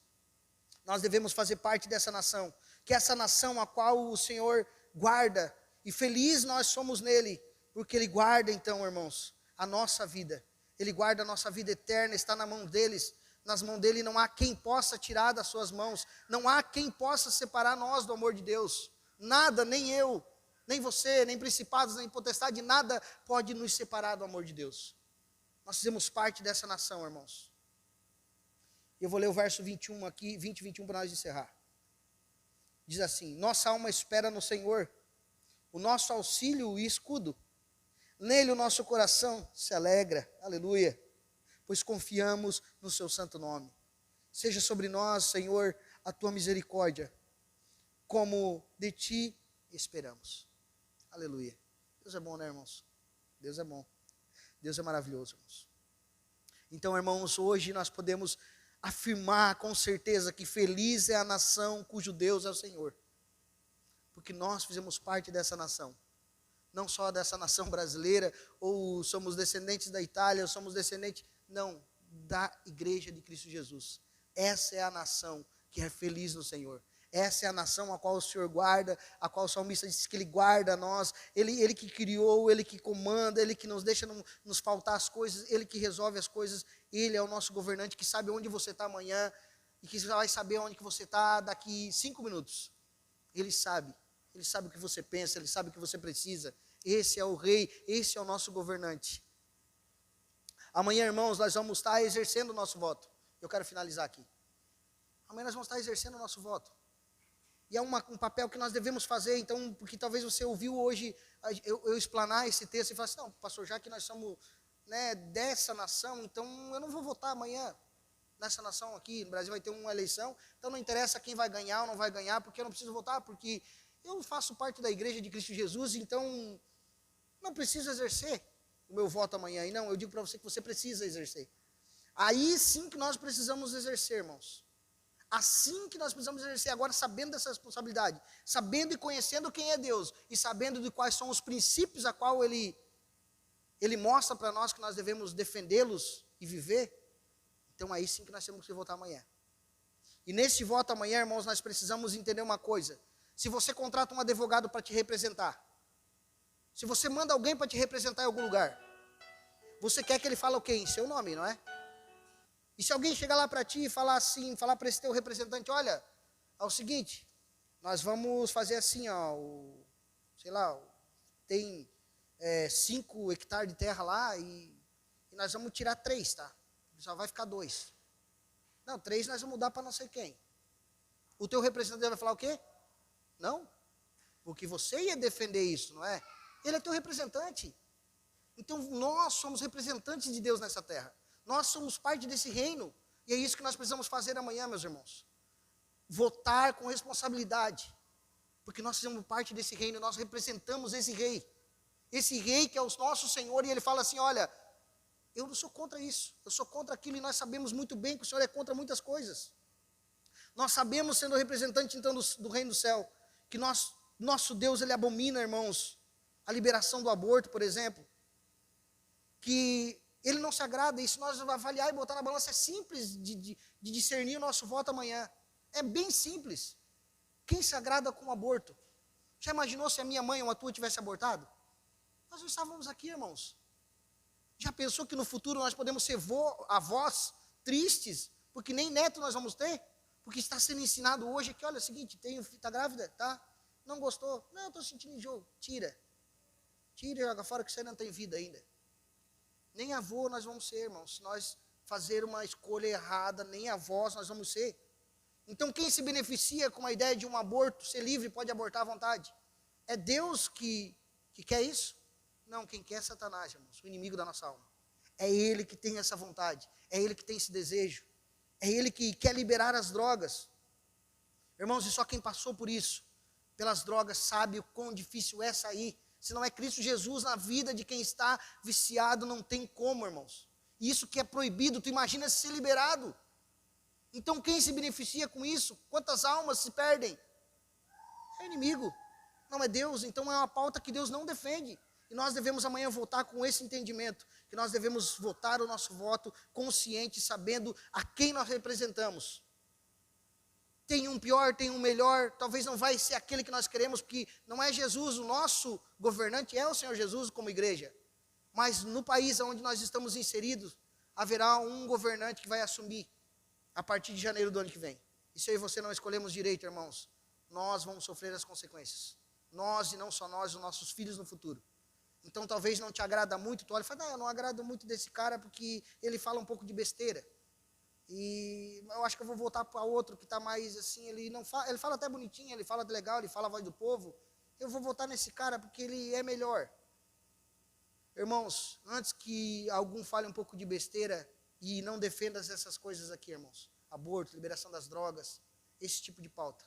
S1: nós devemos fazer parte dessa nação. Que é essa nação a qual o Senhor guarda. E feliz nós somos nele. Porque Ele guarda, então, irmãos, a nossa vida. Ele guarda a nossa vida eterna, está na mão deles. Nas mãos dele não há quem possa tirar das suas mãos. Não há quem possa separar nós do amor de Deus. Nada, nem eu, nem você, nem principados, nem potestade, nada pode nos separar do amor de Deus. Nós fizemos parte dessa nação, irmãos. Eu vou ler o verso 21 aqui, 20 e 21 para nós encerrar. Diz assim, nossa alma espera no Senhor, o nosso auxílio e escudo. Nele o nosso coração se alegra, aleluia, pois confiamos no seu santo nome. Seja sobre nós, Senhor, a tua misericórdia, como de ti esperamos. Aleluia. Deus é bom, né, irmãos? Deus é bom. Deus é maravilhoso, irmãos. Então, irmãos, hoje nós podemos afirmar com certeza que feliz é a nação cujo Deus é o Senhor. Porque nós fizemos parte dessa nação. Não só dessa nação brasileira, ou somos descendentes da Itália, ou somos descendentes, não, da igreja de Cristo Jesus. Essa é a nação que é feliz no Senhor. Essa é a nação a qual o Senhor guarda, a qual o salmista diz que Ele guarda nós, Ele que criou, Ele que comanda, Ele que nos deixa nos faltar as coisas, Ele que resolve as coisas, Ele é o nosso governante que sabe onde você está amanhã, e que vai saber onde que você está daqui 5 minutos. Ele sabe o que você pensa, Ele sabe o que você precisa. Esse é o rei, esse é o nosso governante. Amanhã, irmãos, nós vamos estar exercendo o nosso voto. Eu quero finalizar aqui. Amanhã nós vamos estar exercendo o nosso voto. E é um papel que nós devemos fazer, então, porque talvez você ouviu hoje eu explanar esse texto e falar assim, não, pastor, já que nós somos dessa nação, então eu não vou votar amanhã nessa nação aqui. No Brasil vai ter uma eleição, então não interessa quem vai ganhar ou não vai ganhar, porque eu não preciso votar, porque eu faço parte da igreja de Cristo Jesus, então não preciso exercer o meu voto amanhã. E não, eu digo para você que você precisa exercer. Aí sim que nós precisamos exercer, irmãos. Assim que nós precisamos exercer agora, sabendo dessa responsabilidade, sabendo e conhecendo quem é Deus, e sabendo de quais são os princípios a qual Ele mostra para nós que nós devemos defendê-los e viver, então aí sim que nós temos que votar amanhã. E nesse voto amanhã, irmãos, nós precisamos entender uma coisa. Se você contrata um advogado para te representar, se você manda alguém para te representar em algum lugar, você quer que ele fale o quê? Em seu nome, não é? E se alguém chegar lá para ti e falar assim, falar para esse teu representante, olha, é o seguinte, nós vamos fazer assim, ó, tem 5 hectares de terra lá e nós vamos tirar 3, tá? Só vai ficar 2. Não, 3 nós vamos dar para não sei quem. O teu representante vai falar o quê? Não, porque você ia defender isso, não é? Ele é teu representante. Então nós somos representantes de Deus nessa terra. Nós somos parte desse reino. E é isso que nós precisamos fazer amanhã, meus irmãos. Votar com responsabilidade. Porque nós fazemos parte desse reino, nós representamos esse rei. Esse rei que é o nosso Senhor, e ele fala assim, olha, eu não sou contra isso, eu sou contra aquilo, e nós sabemos muito bem que o Senhor é contra muitas coisas. Nós sabemos, sendo representante então do reino do céu, que nós Nosso Deus, Ele abomina, irmãos, a liberação do aborto, por exemplo. Que Ele não se agrada, e se nós avaliar e botar na balança, é simples de discernir o nosso voto amanhã. É bem simples. Quem se agrada com o aborto? Já imaginou se a minha mãe ou a tua tivesse abortado? Nós não estávamos aqui, irmãos. Já pensou que no futuro nós podemos ser avós tristes, porque nem neto nós vamos ter? Porque está sendo ensinado hoje que, olha, é o seguinte, está grávida, tá? Não gostou? Não, estou sentindo enjoo. Tira e joga fora, que você não tem vida ainda. Nem avô nós vamos ser, irmãos. Se nós fazer uma escolha errada, nem avós nós vamos ser. Então quem se beneficia com a ideia de um aborto, ser livre, pode abortar à vontade? É Deus que quer isso? Não, quem quer é Satanás, irmãos, o inimigo da nossa alma. É ele que tem essa vontade, é ele que tem esse desejo, é ele que quer liberar as drogas. Irmãos, e só quem passou por isso, pelas drogas, sabe o quão difícil é sair. Se não é Cristo Jesus na vida de quem está viciado, não tem como, irmãos. E isso que é proibido, tu imagina ser liberado. Então quem se beneficia com isso? Quantas almas se perdem? É o inimigo, não é Deus. Então é uma pauta que Deus não defende. E nós devemos amanhã votar com esse entendimento, que nós devemos votar o nosso voto consciente, sabendo a quem nós representamos. Tem um pior, tem um melhor, talvez não vai ser aquele que nós queremos, porque não é Jesus, o nosso governante é o Senhor Jesus como igreja. Mas no país onde nós estamos inseridos, haverá um governante que vai assumir a partir de janeiro do ano que vem. E se eu e você não escolhemos direito, irmãos, nós vamos sofrer as consequências. Nós, e não só nós, os nossos filhos no futuro. Então talvez não te agrada muito, tu olha e fala, não, eu não agrado muito desse cara porque ele fala um pouco de besteira. E eu acho que eu vou voltar para outro que está mais assim, ele fala até bonitinho, ele fala legal, ele fala a voz do povo. Eu vou votar nesse cara porque ele é melhor. Irmãos, antes que algum fale um pouco de besteira e não defenda essas coisas aqui, irmãos, aborto, liberação das drogas, esse tipo de pauta,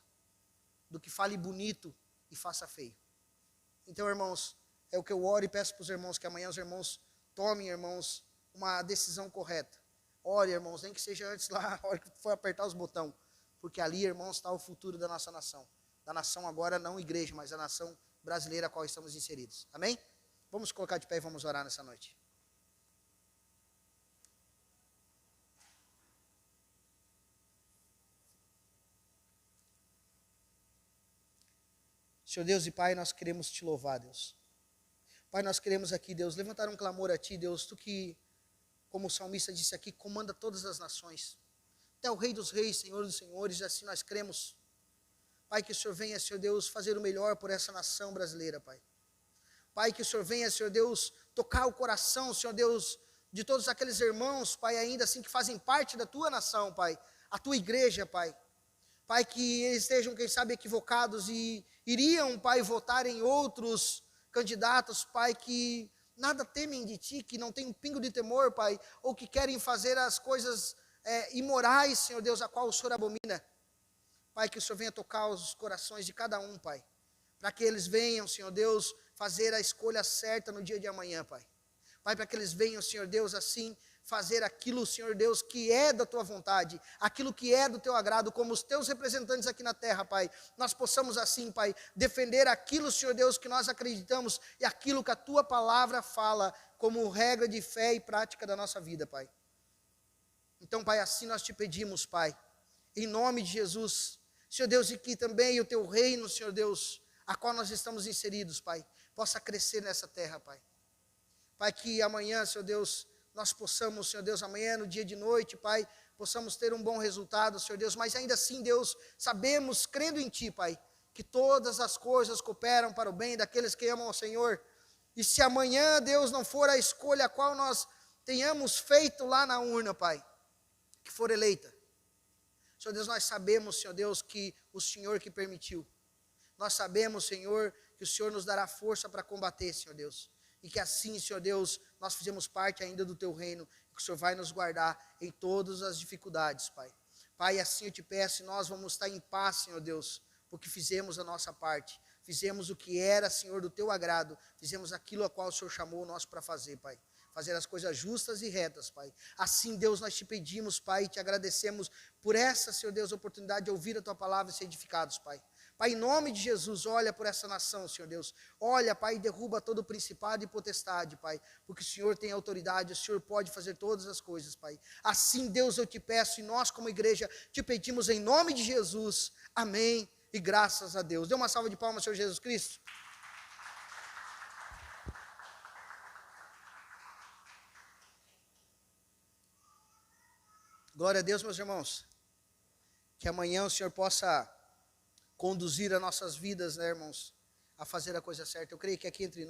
S1: do que fale bonito e faça feio. Então, irmãos, é o que eu oro e peço para os irmãos, que amanhã os irmãos tomem, irmãos, uma decisão correta. Ore, irmãos, nem que seja antes lá, a hora que for apertar os botões, porque ali, irmãos, está o futuro da nossa nação. Da nação agora, não igreja, mas a nação brasileira a qual estamos inseridos. Amém? Vamos colocar de pé e vamos orar nessa noite. Senhor Deus e Pai, nós queremos te louvar, Deus. Pai, nós queremos aqui, Deus, levantar um clamor a Ti, Deus, Tu que, como o salmista disse aqui, comanda todas as nações. Tu é o Rei dos Reis, Senhor dos Senhores, e assim nós cremos. Pai, que o Senhor venha, Senhor Deus, fazer o melhor por essa nação brasileira, Pai. Pai, que o Senhor venha, Senhor Deus, tocar o coração, Senhor Deus, de todos aqueles irmãos, Pai, ainda assim que fazem parte da Tua nação, Pai, a Tua igreja, Pai. Pai, que eles estejam, quem sabe, equivocados e iriam, Pai, votar em outros candidatos, Pai, que nada temem de Ti, que não têm um pingo de temor, Pai, ou que querem fazer as coisas imorais, Senhor Deus, a qual o Senhor abomina. Pai, que o Senhor venha tocar os corações de cada um, Pai, para que eles venham, Senhor Deus, fazer a escolha certa no dia de amanhã, Pai. Pai, para que eles venham, Senhor Deus, assim, fazer aquilo, Senhor Deus, que é da Tua vontade, aquilo que é do Teu agrado, como os Teus representantes aqui na terra, Pai, nós possamos assim, Pai, defender aquilo, Senhor Deus, que nós acreditamos e aquilo que a Tua palavra fala como regra de fé e prática da nossa vida, Pai. Então, Pai, assim nós te pedimos, Pai, em nome de Jesus, Senhor Deus, e que também o Teu reino, Senhor Deus, a qual nós estamos inseridos, Pai, possa crescer nessa terra, Pai. Pai, que amanhã, Senhor Deus, nós possamos, Senhor Deus, amanhã, no dia de noite, Pai, possamos ter um bom resultado, Senhor Deus, mas ainda assim, Deus, sabemos, crendo em Ti, Pai, que todas as coisas cooperam para o bem daqueles que amam ao Senhor, e se amanhã, Deus, não for a escolha a qual nós tenhamos feito lá na urna, Pai, que for eleita, Senhor Deus, nós sabemos, Senhor Deus, que o Senhor que permitiu, nós sabemos, Senhor, que o Senhor nos dará força para combater, Senhor Deus, e que assim, Senhor Deus, nós fizemos parte ainda do Teu reino, e que o Senhor vai nos guardar em todas as dificuldades, Pai. Pai, assim eu te peço, e nós vamos estar em paz, Senhor Deus, porque fizemos a nossa parte, fizemos o que era, Senhor, do Teu agrado, fizemos aquilo a qual o Senhor chamou nós para fazer, Pai. Fazer as coisas justas e retas, Pai. Assim, Deus, nós te pedimos, Pai, e te agradecemos por essa, Senhor Deus, oportunidade de ouvir a Tua palavra e ser edificados, Pai. Pai, em nome de Jesus, olha por essa nação, Senhor Deus. Olha, Pai, e derruba todo principado e potestade, Pai, porque o Senhor tem autoridade, o Senhor pode fazer todas as coisas, Pai. Assim, Deus, eu te peço, e nós como igreja te pedimos em nome de Jesus. Amém e graças a Deus. Dê uma salva de palmas, Senhor Jesus Cristo. Glória a Deus, meus irmãos. Que amanhã o Senhor possa conduzir as nossas vidas, né, irmãos, a fazer a coisa certa. Eu creio que aqui entre nós